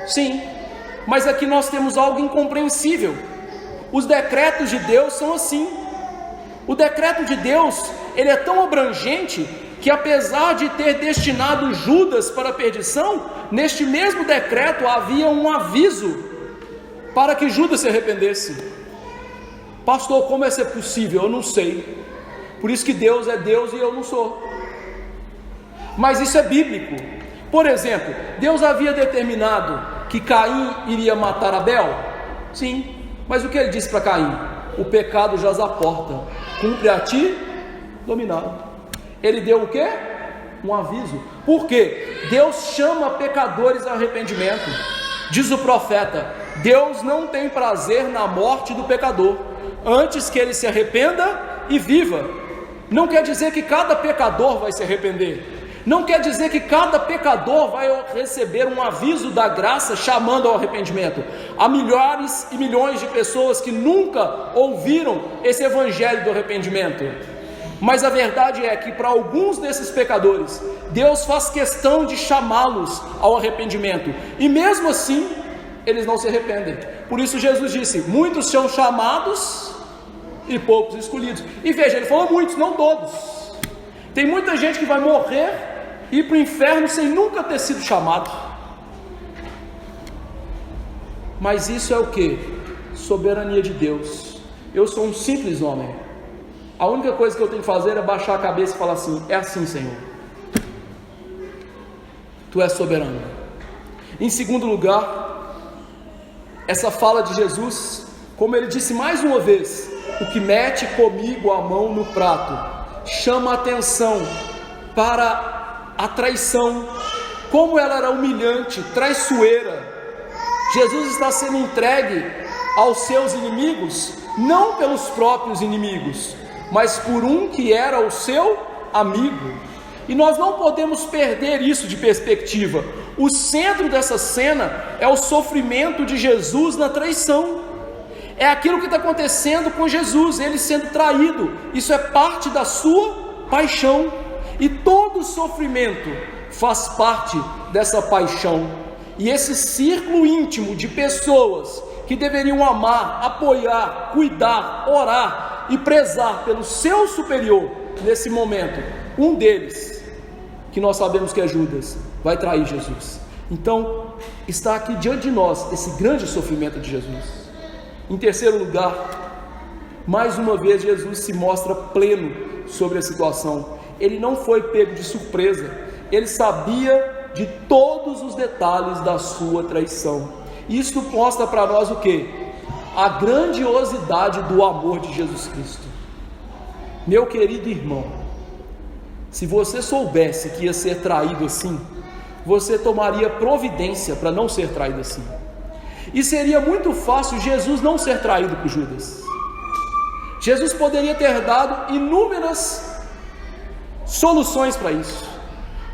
Sim, mas aqui nós temos algo incompreensível. Os decretos de Deus são assim. O decreto de Deus, ele é tão abrangente que, apesar de ter destinado Judas para a perdição, neste mesmo decreto havia um aviso para que Judas se arrependesse. Pastor, como é ser possível? Eu não sei. Por isso que Deus é Deus e eu não sou. Mas isso é bíblico. Por exemplo, Deus havia determinado que Caim iria matar Abel? Sim. Mas o que ele disse para Caim? O pecado jaz à porta, cumpre a ti dominar. Ele deu o quê? Um aviso. Por quê? Deus chama pecadores ao arrependimento. Diz o profeta: Deus não tem prazer na morte do pecador, antes que ele se arrependa e viva. Não quer dizer que cada pecador vai se arrepender. Não quer dizer que cada pecador vai receber um aviso da graça chamando ao arrependimento. Há milhares e milhões de pessoas que nunca ouviram esse evangelho do arrependimento. Mas a verdade é que para alguns desses pecadores, Deus faz questão de chamá-los ao arrependimento. E mesmo assim, eles não se arrependem. Por isso Jesus disse: muitos são chamados e poucos escolhidos. E veja, ele falou muitos, não todos. Tem muita gente que vai morrer e ir para o inferno sem nunca ter sido chamado. Mas isso é o que? Soberania de Deus. Eu sou um simples homem. A única coisa que eu tenho que fazer é baixar a cabeça e falar assim: é assim, Senhor, Tu és soberano. Em segundo lugar, essa fala de Jesus, como ele disse mais uma vez: o que mete comigo a mão no prato, chama a atenção para a traição como ela era humilhante, traiçoeira. Jesus está sendo entregue aos seus inimigos, não pelos próprios inimigos, mas por um que era o seu amigo. E nós não podemos perder isso de perspectiva. O centro dessa cena é o sofrimento de Jesus na traição. É aquilo que está acontecendo com Jesus, ele sendo traído. Isso é parte da sua paixão. E todo sofrimento faz parte dessa paixão. E esse círculo íntimo de pessoas que deveriam amar, apoiar, cuidar, orar e prezar pelo seu superior nesse momento, um deles, que nós sabemos que é Judas, vai trair Jesus. Então, está aqui diante de nós esse grande sofrimento de Jesus. Em terceiro lugar, mais uma vez Jesus se mostra pleno sobre a situação. Ele não foi pego de surpresa, ele sabia de todos os detalhes da sua traição. Isso mostra para nós o quê? A grandiosidade do amor de Jesus Cristo. Meu querido irmão, se você soubesse que ia ser traído assim, você tomaria providência para não ser traído assim. E seria muito fácil Jesus não ser traído por Judas. Jesus poderia ter dado inúmeras soluções para isso.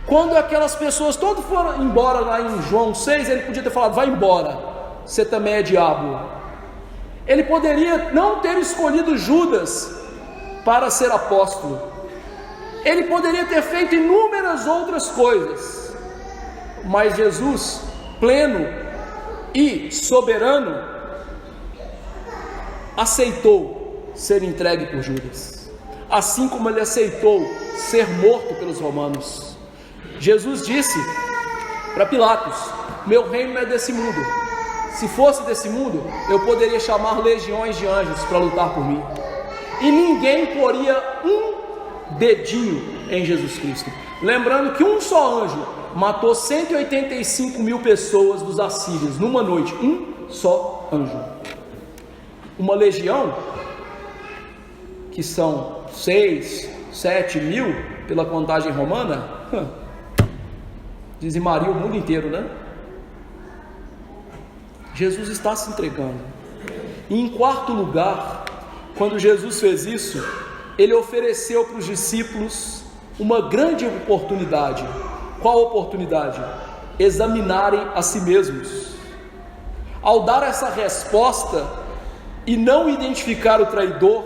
Quando aquelas pessoas todas foram embora lá em João 6, ele podia ter falado: vai embora, você também é diabo. Ele poderia não ter escolhido Judas para ser apóstolo. Ele poderia ter feito inúmeras outras coisas. Mas Jesus, pleno e soberano, aceitou ser entregue por Judas, assim como ele aceitou ser morto pelos romanos. Jesus disse para Pilatos: meu reino não é desse mundo. Se fosse desse mundo, eu poderia chamar legiões de anjos para lutar por mim, e ninguém poria um dedinho em Jesus Cristo. Lembrando que um só anjo matou 185 mil pessoas dos assírios numa noite. Um só anjo. Uma legião, que são 6, 7 mil pela contagem romana, dizimaria o mundo inteiro, né? Jesus está se entregando. E em quarto lugar, quando Jesus fez isso, ele ofereceu para os discípulos uma grande oportunidade. Qual oportunidade? Examinarem a si mesmos. Ao dar essa resposta e não identificar o traidor,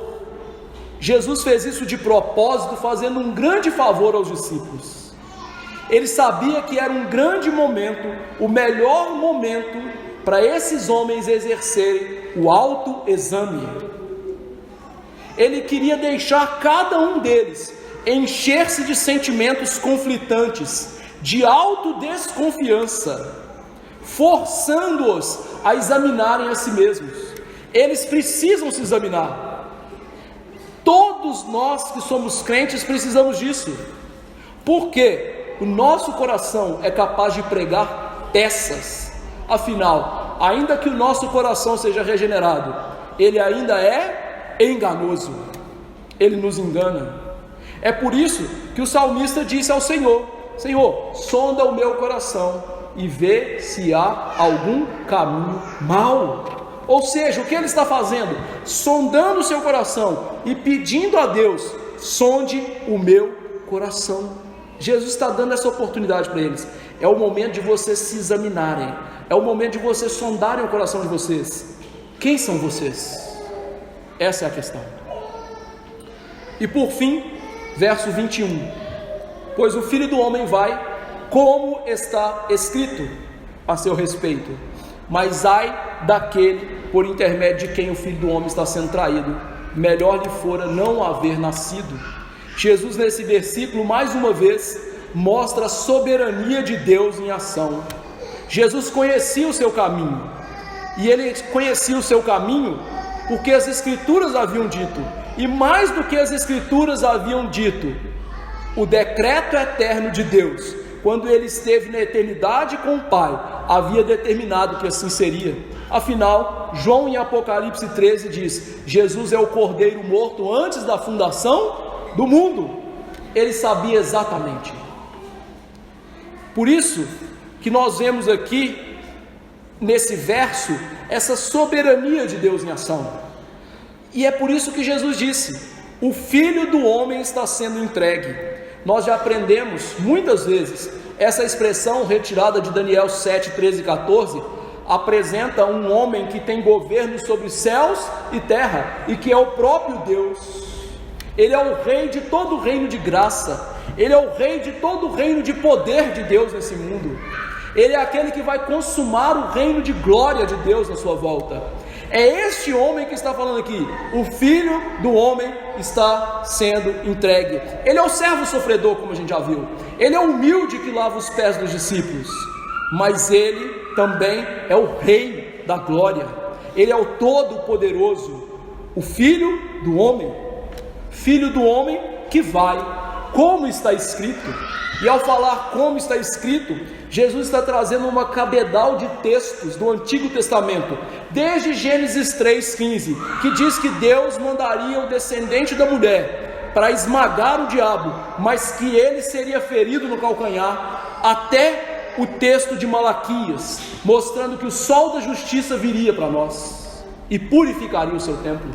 Jesus fez isso de propósito, fazendo um grande favor aos discípulos. Ele sabia que era um grande momento, o melhor momento para esses homens exercerem o autoexame. Ele queria deixar cada um deles encher-se de sentimentos conflitantes, de autodesconfiança, forçando-os a examinarem a si mesmos. Eles precisam se examinar. Todos nós que somos crentes precisamos disso, porque o nosso coração é capaz de pregar peças. Afinal, ainda que o nosso coração seja regenerado, ele ainda é enganoso, ele nos engana. É por isso que o salmista disse ao Senhor: Senhor, sonda o meu coração e vê se há algum caminho mau. Ou seja, o que ele está fazendo? Sondando o seu coração e pedindo a Deus: sonde o meu coração. Jesus está dando essa oportunidade para eles. É o momento de vocês se examinarem, é o momento de vocês sondarem o coração de vocês. Quem são vocês? Essa é a questão. E por fim, verso 21: pois o Filho do Homem vai, como está escrito a seu respeito, mas ai daquele por intermédio de quem o Filho do Homem está sendo traído, melhor lhe fora não haver nascido. Jesus, nesse versículo, mais uma vez, mostra a soberania de Deus em ação. Jesus conhecia o seu caminho, e ele conhecia o seu caminho porque as Escrituras haviam dito, e mais do que as Escrituras haviam dito, o decreto eterno de Deus, quando ele esteve na eternidade com o Pai, havia determinado que assim seria. Afinal, João em Apocalipse 13 diz: Jesus é o Cordeiro morto antes da fundação do mundo. Ele sabia exatamente. Por isso que nós vemos aqui, nesse verso, essa soberania de Deus em ação. E é por isso que Jesus disse: o Filho do Homem está sendo entregue. Nós já aprendemos muitas vezes, essa expressão retirada de Daniel 7, 13 e 14, apresenta um homem que tem governo sobre céus e terra, e que é o próprio Deus. Ele é o rei de todo o reino de graça, ele é o rei de todo o reino de poder de Deus nesse mundo. Ele é aquele que vai consumar o reino de glória de Deus na sua volta. É este homem que está falando aqui: o Filho do Homem está sendo entregue. Ele é o servo sofredor, como a gente já viu. Ele é o humilde que lava os pés dos discípulos. Mas ele também é o Rei da glória. Ele é o Todo-Poderoso, o Filho do Homem. Filho do Homem que vai, como está escrito. E ao falar como está escrito, Jesus está trazendo uma cabedal de textos do Antigo Testamento, desde Gênesis 3,15, que diz que Deus mandaria o descendente da mulher para esmagar o diabo, mas que ele seria ferido no calcanhar, até o texto de Malaquias, mostrando que o sol da justiça viria para nós e purificaria o seu templo.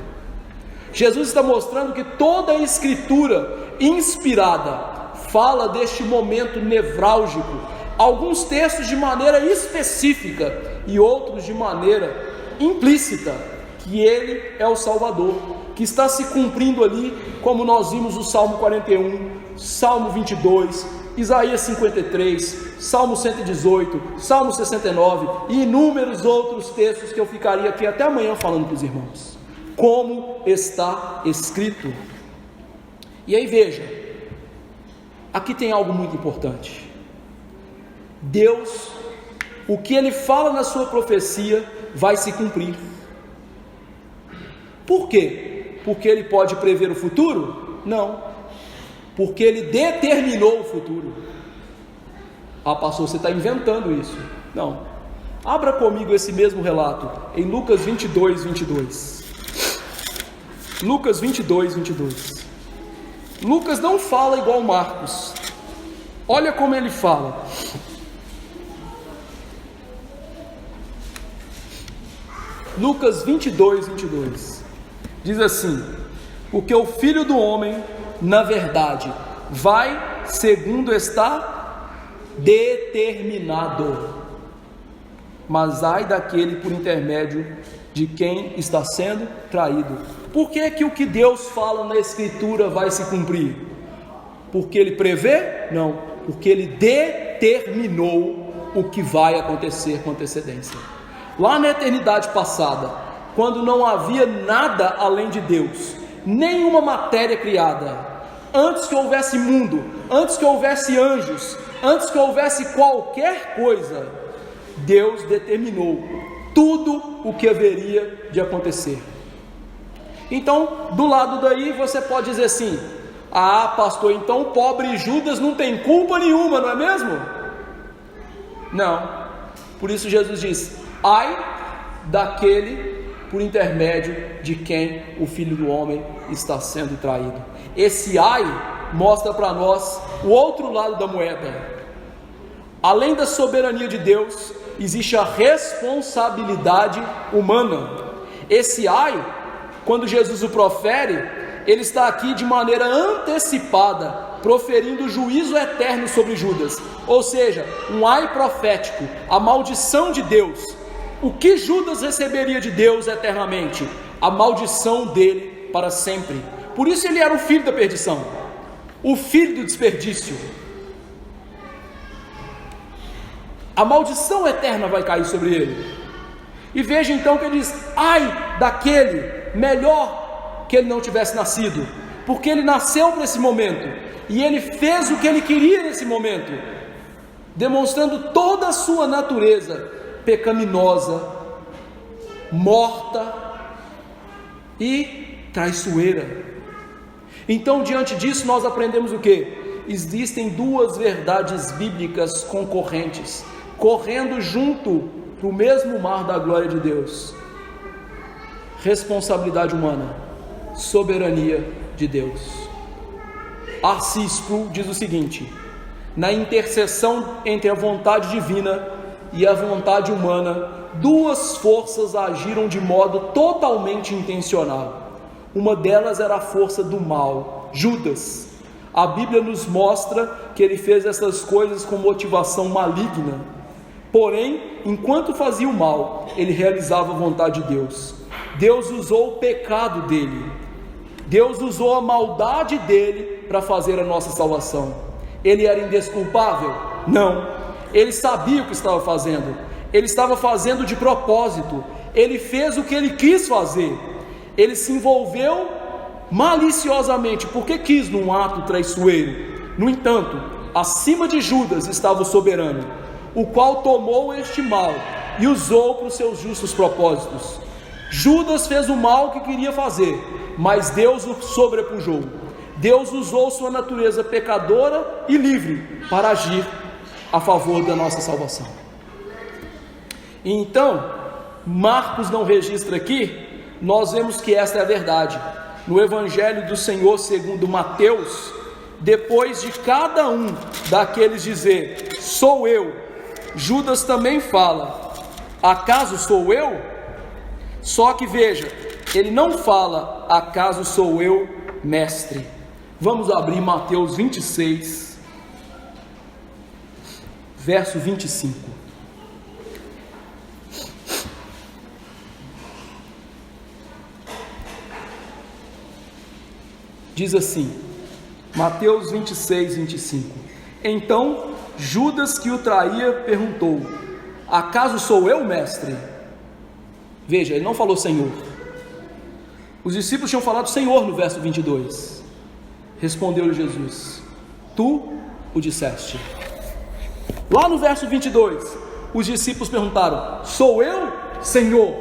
Jesus está mostrando que toda a Escritura inspirada fala deste momento nevrálgico, alguns textos de maneira específica e outros de maneira implícita, que ele é o Salvador, que está se cumprindo ali, como nós vimos o Salmo 41, Salmo 22, Isaías 53, Salmo 118, Salmo 69 e inúmeros outros textos que eu ficaria aqui até amanhã falando para os irmãos, como está escrito. E aí veja, aqui tem algo muito importante. Deus, o que Ele fala na sua profecia vai se cumprir. Por quê? Porque Ele pode prever o futuro? Não, porque Ele determinou o futuro. Ah, pastor, você está inventando isso. Não, abra comigo esse mesmo relato em Lucas 22, 22. Lucas 22, 22. Lucas não fala igual Marcos. Olha como ele fala. Lucas 22, 22. Diz assim: porque o Filho do Homem, na verdade, vai segundo está determinado, mas ai daquele por intermédio de quem está sendo traído. Por que que o que Deus fala na Escritura vai se cumprir? Porque Ele prevê? Não, porque Ele determinou o que vai acontecer com antecedência. Lá na eternidade passada, quando não havia nada além de Deus, nenhuma matéria criada, antes que houvesse mundo, antes que houvesse anjos, antes que houvesse qualquer coisa, Deus determinou tudo o que haveria de acontecer. Então, do lado daí você pode dizer assim: ah, pastor, então o pobre Judas não tem culpa nenhuma, não é mesmo? Não, por isso Jesus diz: ai daquele por intermédio de quem o Filho do Homem está sendo traído. Esse ai mostra para nós o outro lado da moeda. Além da soberania de Deus, existe a responsabilidade humana. Esse ai, quando Jesus o profere, ele está aqui de maneira antecipada, proferindo juízo eterno sobre Judas, ou seja, um ai profético, a maldição de Deus. O que Judas receberia de Deus eternamente? A maldição dele para sempre. Por isso ele era o filho da perdição, o filho do desperdício. A maldição eterna vai cair sobre ele. E veja então que ele diz: ai daquele, melhor que ele não tivesse nascido, porque ele nasceu para esse momento, e ele fez o que ele queria nesse momento, demonstrando toda a sua natureza pecaminosa, morta e traiçoeira. Então, diante disso, nós aprendemos o quê? Existem duas verdades bíblicas concorrentes, correndo junto para o mesmo mar da glória de Deus: responsabilidade humana, soberania de Deus. R.C. Sproul diz o seguinte: na interseção entre a vontade divina e a vontade humana, duas forças agiram de modo totalmente intencional. Uma delas era a força do mal, Judas. A Bíblia nos mostra que ele fez essas coisas com motivação maligna. Porém, enquanto fazia o mal, ele realizava a vontade de Deus. Deus usou o pecado dele, Deus usou a maldade dele para fazer a nossa salvação. Ele era indesculpável? Não. Ele sabia o que estava fazendo. Ele estava fazendo de propósito. Ele fez o que ele quis fazer. Ele se envolveu maliciosamente porque quis num ato traiçoeiro. No entanto, acima de Judas estava o soberano, o qual tomou este mal e usou para os seus justos propósitos. Judas fez o mal que queria fazer, mas Deus o sobrepujou. Deus usou sua natureza pecadora e livre para agir a favor da nossa salvação. E então, Marcos não registra aqui, nós vemos que esta é a verdade. No Evangelho do Senhor segundo Mateus, depois de cada um daqueles dizer, sou eu, Judas também fala, acaso sou eu? Só que veja, ele não fala, acaso sou eu, mestre. Vamos abrir Mateus 26, verso 25. Diz assim, Mateus 26, 25. Então Judas, que o traía, perguntou, acaso sou eu, mestre? Veja, ele não falou Senhor. Os discípulos tinham falado Senhor no verso 22. Respondeu-lhe Jesus, tu o disseste. Lá no verso 22, os discípulos perguntaram, sou eu, Senhor?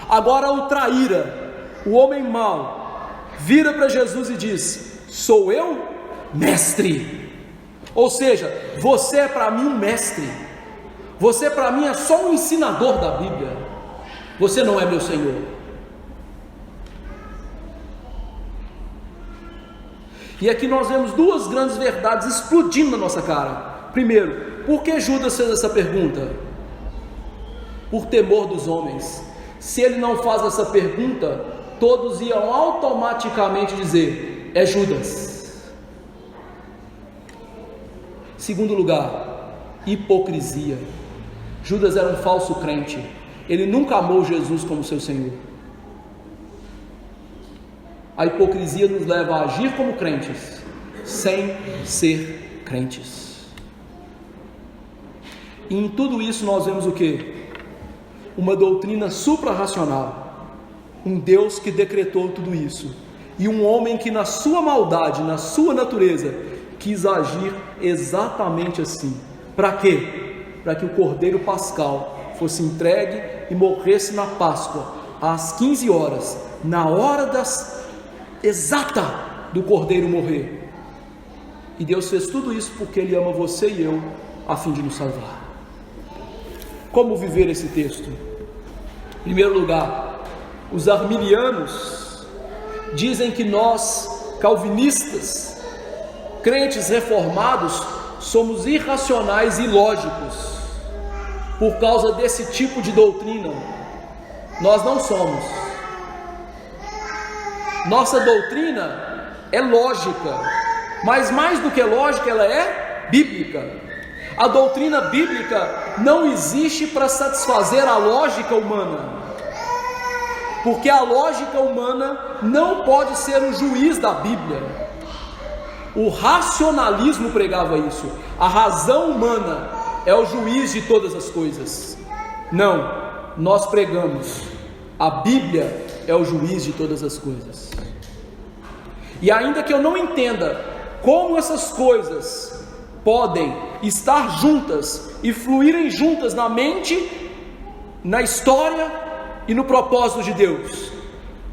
Agora o traíra, o homem mau, vira para Jesus e diz, sou eu, mestre? Ou seja, você é para mim um mestre, você para mim é só um ensinador da Bíblia, você não é meu Senhor. E aqui nós vemos duas grandes verdades explodindo na nossa cara. Primeiro, por que Judas fez essa pergunta? Por temor dos homens. Se ele não faz essa pergunta, todos iam automaticamente dizer, é Judas. Segundo lugar, hipocrisia. Judas era um falso crente. Ele nunca amou Jesus como seu Senhor. A hipocrisia nos leva a agir como crentes, sem ser crentes. E em tudo isso nós vemos o quê? Uma doutrina suprarracional. Um Deus que decretou tudo isso. E um homem que na sua maldade, na sua natureza, quis agir exatamente assim. Para quê? Para que o Cordeiro Pascal fosse entregue e morresse na Páscoa, às 15 horas, na hora exata do Cordeiro morrer. E Deus fez tudo isso porque Ele ama você e eu, a fim de nos salvar. Como viver esse texto? Em primeiro lugar, os arminianos dizem que nós, calvinistas, crentes reformados, somos irracionais e ilógicos por causa desse tipo de doutrina. Nós não somos. Nossa doutrina é lógica, mas mais do que lógica, ela é bíblica. A doutrina bíblica não existe para satisfazer a lógica humana, porque a lógica humana não pode ser o juiz da Bíblia. O racionalismo pregava isso. A razão humana é o juiz de todas as coisas. Não, nós pregamos, a Bíblia é o juiz de todas as coisas. E ainda que eu não entenda como essas coisas podem estar juntas e fluírem juntas na mente, na história e no propósito de Deus,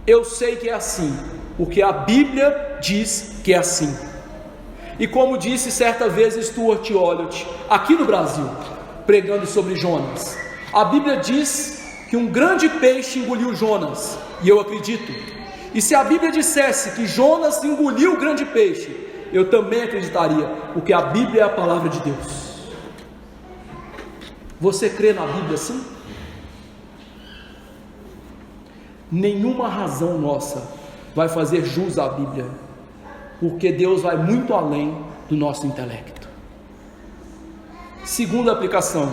eu sei que é assim, porque a Bíblia diz que é assim. E como disse certa vez Stuart Olyott, aqui no Brasil, pregando sobre Jonas, a Bíblia diz que um grande peixe engoliu Jonas, e eu acredito. E se a Bíblia dissesse que Jonas engoliu o grande peixe, eu também acreditaria, porque a Bíblia é a palavra de Deus. Você crê na Bíblia sim? Nenhuma razão nossa vai fazer jus à Bíblia, porque Deus vai muito além do nosso intelecto. Segunda aplicação: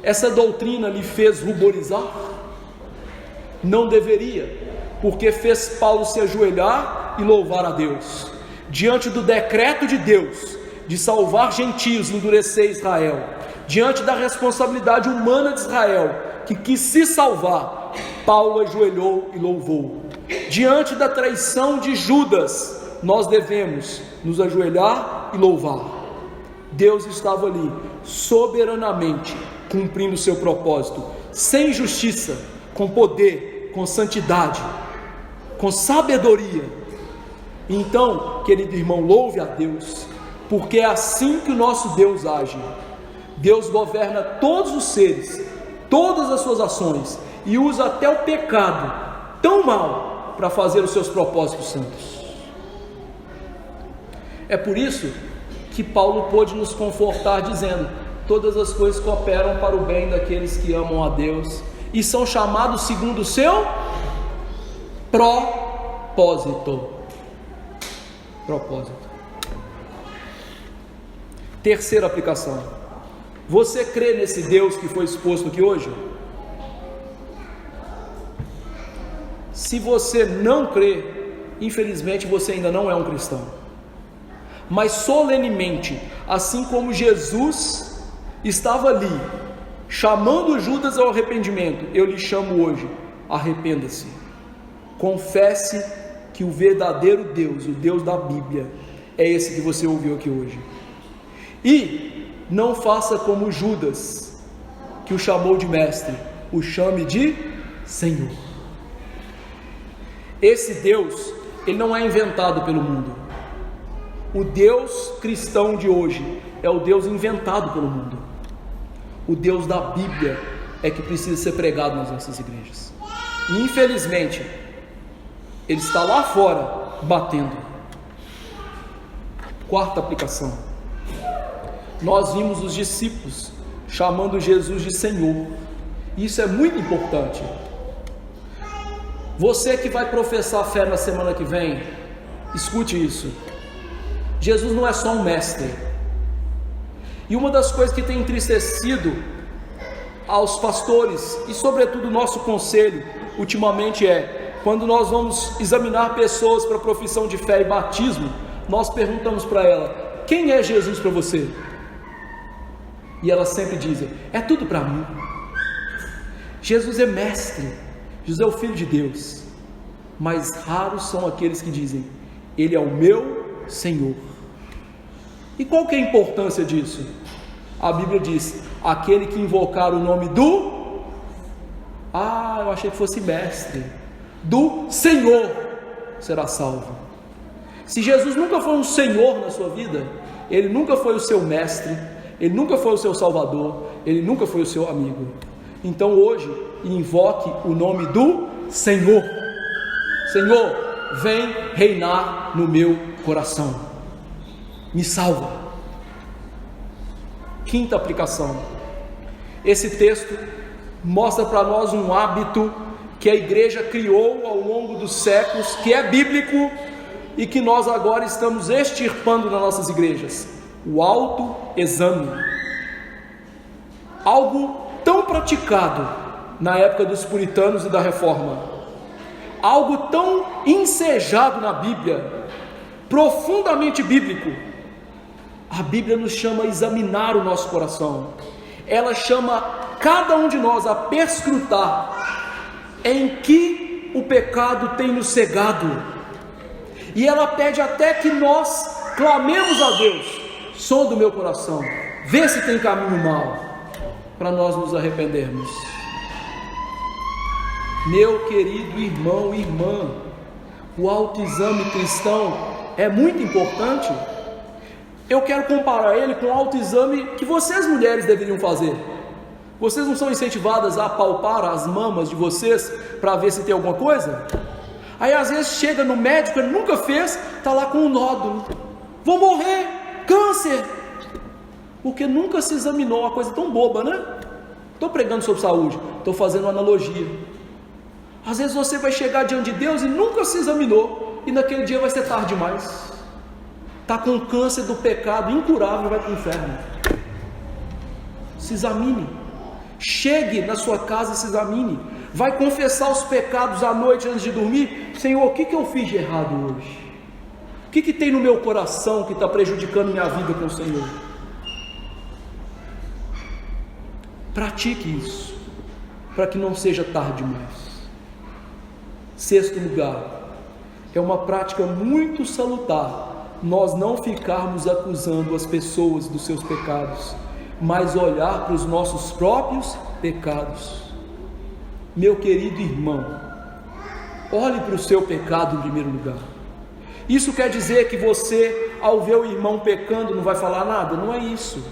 essa doutrina lhe fez ruborizar? Não deveria, porque fez Paulo se ajoelhar e louvar a Deus. Diante do decreto de Deus de salvar gentios e endurecer Israel, diante da responsabilidade humana de Israel, que quis se salvar, Paulo ajoelhou e louvou. Diante da traição de Judas, nós devemos nos ajoelhar e louvar. Deus estava ali, soberanamente, cumprindo o seu propósito, sem injustiça, com poder, com santidade, com sabedoria. Então, querido irmão, louve a Deus, porque é assim que o nosso Deus age. Deus governa todos os seres, todas as suas ações, e usa até o pecado tão mal para fazer os seus propósitos santos. É por isso que Paulo pôde nos confortar dizendo: todas as coisas cooperam para o bem daqueles que amam a Deus e são chamados segundo o seu propósito. Terceira aplicação: você crê nesse Deus que foi exposto aqui hoje? Se você não crê, infelizmente você ainda não é um cristão. Mas solenemente, assim como Jesus estava ali chamando Judas ao arrependimento, eu lhe chamo hoje: arrependa-se, confesse que o verdadeiro Deus, o Deus da Bíblia, é esse que você ouviu aqui hoje. E não faça como Judas, que o chamou de mestre, o chame de Senhor. Esse Deus, ele não é inventado pelo mundo. O Deus cristão de hoje é o Deus inventado pelo mundo. O Deus da Bíblia é que precisa ser pregado nas nossas igrejas. E infelizmente, ele está lá fora batendo. Quarta aplicação: nós vimos os discípulos chamando Jesus de Senhor. Isso é muito importante. Você que vai professar fé na semana que vem, escute isso. Jesus não é só um mestre. E uma das coisas que tem entristecido aos pastores e sobretudo o nosso conselho ultimamente é: quando nós vamos examinar pessoas para profissão de fé e batismo, nós perguntamos para ela: quem é Jesus para você? E elas sempre dizem: é tudo para mim. Jesus é mestre, Jesus é o Filho de Deus. Mas raros são aqueles que dizem: Ele é o meu Senhor. E qual que é a importância disso? A Bíblia diz: aquele que invocar o nome do... eu achei que fosse mestre. Do Senhor será salvo. Se Jesus nunca foi um Senhor na sua vida, Ele nunca foi o seu mestre, Ele nunca foi o seu Salvador, Ele nunca foi o seu amigo. Então hoje, invoque o nome do Senhor. Senhor, vem reinar no meu coração, me salva. Quinta aplicação: esse texto mostra para nós um hábito que a igreja criou ao longo dos séculos, que é bíblico e que nós agora estamos extirpando nas nossas igrejas: o autoexame. Algo tão praticado na época dos puritanos e da reforma, algo tão ensejado na Bíblia, profundamente bíblico. A Bíblia nos chama a examinar o nosso coração. Ela chama cada um de nós a perscrutar em que o pecado tem nos cegado, e ela pede até que nós clamemos a Deus: sonda o meu coração, vê se tem caminho mau, para nós nos arrependermos. Meu querido irmão e irmã, o autoexame cristão é muito importante. Eu quero comparar ele com o autoexame que vocês mulheres deveriam fazer. Vocês não são incentivadas a palpar as mamas de vocês para ver se tem alguma coisa? Aí às vezes chega no médico, ele nunca fez, está lá com um nódulo. vou morrer, câncer, porque nunca se examinou. Uma coisa tão boba, né? Estou pregando sobre saúde, estou fazendo uma analogia. Às vezes você vai chegar diante de Deus e nunca se examinou, e naquele dia vai ser tarde demais. Está com câncer do pecado incurável e vai para o inferno. Se examine. Chegue na sua casa e se examine. Vai confessar os pecados à noite antes de dormir. Senhor, o que eu fiz de errado hoje? O que tem no meu coração que está prejudicando minha vida com o Senhor? Pratique isso, para que não seja tarde demais. Sexto lugar, é uma prática muito salutar nós não ficarmos acusando as pessoas dos seus pecados, mas olhar para os nossos próprios pecados. Meu querido irmão, olhe para o seu pecado em primeiro lugar. Isso quer dizer que você, ao ver o irmão pecando, não vai falar nada? Não é isso.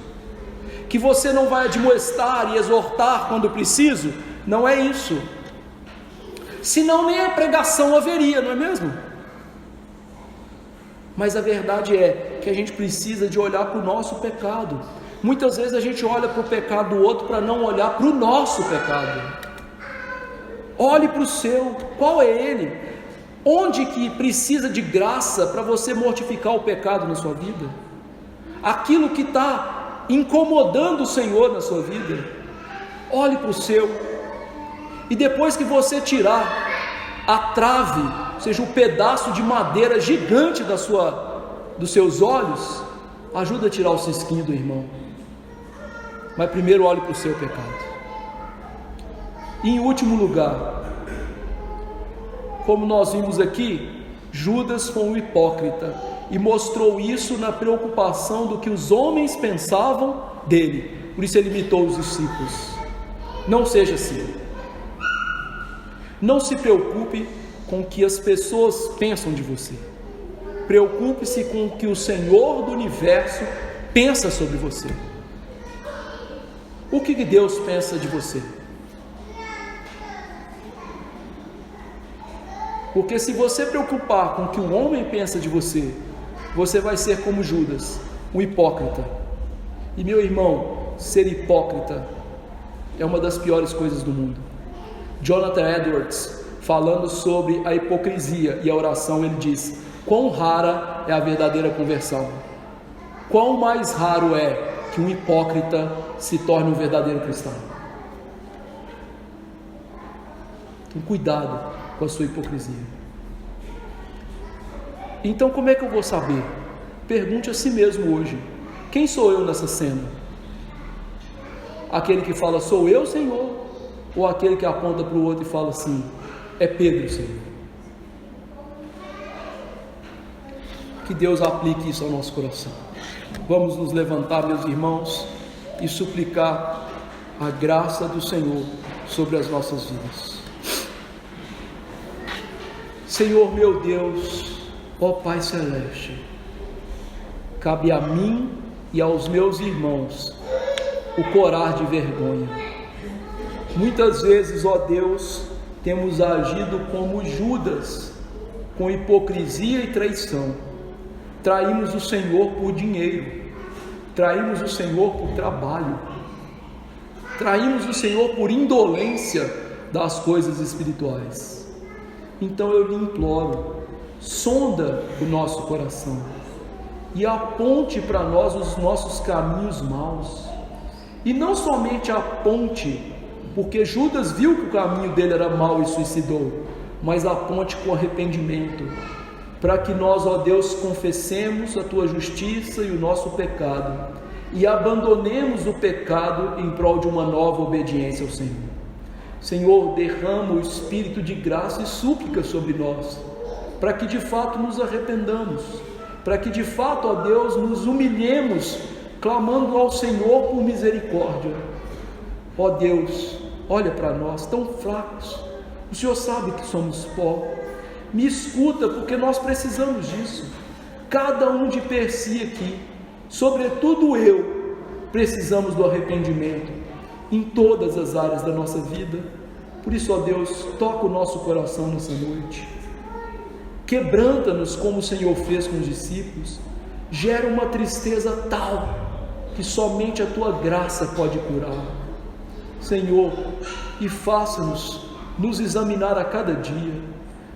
Que você não vai admoestar e exortar quando preciso? Não é isso. Senão nem a pregação haveria, não é mesmo? Mas a verdade é que a gente precisa de olhar para o nosso pecado. Muitas vezes a gente olha para o pecado do outro para não olhar para o nosso pecado. Olhe para o seu, qual é ele? Onde que precisa de graça para você mortificar o pecado na sua vida? Aquilo que está incomodando o Senhor na sua vida, olhe para o seu, e depois que você tirar a trave, ou seja, o pedaço de madeira gigante dos seus olhos, ajuda a tirar o cisquinho do irmão, mas primeiro olhe para o seu pecado. E em último lugar, como nós vimos aqui, Judas foi um hipócrita, e mostrou isso na preocupação do que os homens pensavam dele, por isso ele imitou os discípulos. Não seja assim. Não se preocupe com o que as pessoas pensam de você, preocupe-se com o que o Senhor do Universo pensa sobre você. O que Deus pensa de você? Porque se você preocupar com o que o homem pensa de você, você vai ser como Judas, um hipócrita. E meu irmão, ser hipócrita é uma das piores coisas do mundo. Jonathan Edwards, falando sobre a hipocrisia e a oração, ele diz: quão rara é a verdadeira conversão, quão mais raro é que um hipócrita se torne um verdadeiro cristão. Então cuidado com a sua hipocrisia. Então como é que eu vou saber? Pergunte a si mesmo hoje: quem sou eu nessa cena? Aquele que fala, sou eu, Senhor? Ou aquele que aponta para o outro e fala assim, é Pedro, Senhor? Que Deus aplique isso ao nosso coração. Vamos nos levantar, meus irmãos, e suplicar a graça do Senhor sobre as nossas vidas. Senhor meu Deus, ó Pai Celeste, cabe a mim e aos meus irmãos o corar de vergonha. Muitas vezes, ó Deus, temos agido como Judas, com hipocrisia e traição. Traímos o Senhor por dinheiro, traímos o Senhor por trabalho, traímos o Senhor por indolência das coisas espirituais. Então eu lhe imploro, sonda o nosso coração e aponte para nós os nossos caminhos maus, e não somente aponte, porque Judas viu que o caminho dele era mau e suicidou, mas aponte com arrependimento, para que nós, ó Deus, confessemos a tua justiça e o nosso pecado, e abandonemos o pecado em prol de uma nova obediência ao Senhor. Senhor, derrama o espírito de graça e súplica sobre nós, para que de fato nos arrependamos, para que de fato, ó Deus, nos humilhemos, clamando ao Senhor por misericórdia. Ó Deus, olha para nós, tão fracos, o Senhor sabe que somos pó, me escuta, porque nós precisamos disso, cada um de per si aqui, sobretudo eu, precisamos do arrependimento, em todas as áreas da nossa vida. Por isso, ó Deus, toca o nosso coração nessa noite, quebranta-nos como o Senhor fez com os discípulos, gera uma tristeza tal que somente a tua graça pode curar. Senhor, e faça-nos nos examinar a cada dia,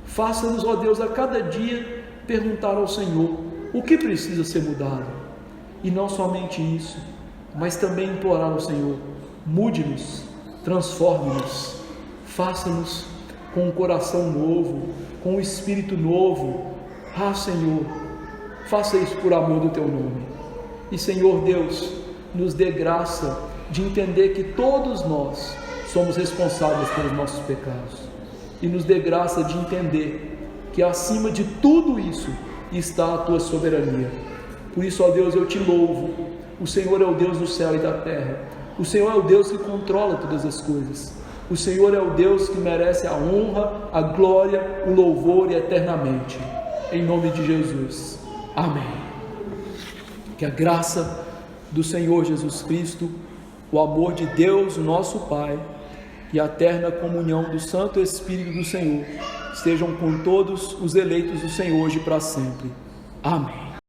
faça-nos, ó Deus, a cada dia perguntar ao Senhor o que precisa ser mudado, e não somente isso, mas também implorar ao Senhor: mude-nos, transforme-nos, faça-nos com um coração novo, com um espírito novo. Senhor, faça isso por amor do teu nome. E Senhor Deus, nos dê graça de entender que todos nós somos responsáveis pelos nossos pecados, e nos dê graça de entender que acima de tudo isso está a tua soberania. Por isso, ó Deus, eu te louvo. O Senhor é o Deus do céu e da terra, o Senhor é o Deus que controla todas as coisas, o Senhor é o Deus que merece a honra, a glória, o louvor e eternamente. Em nome de Jesus, amém. Que a graça do Senhor Jesus Cristo, o amor de Deus, nosso Pai, e a eterna comunhão do Santo Espírito do Senhor estejam com todos os eleitos do Senhor hoje e para sempre. Amém.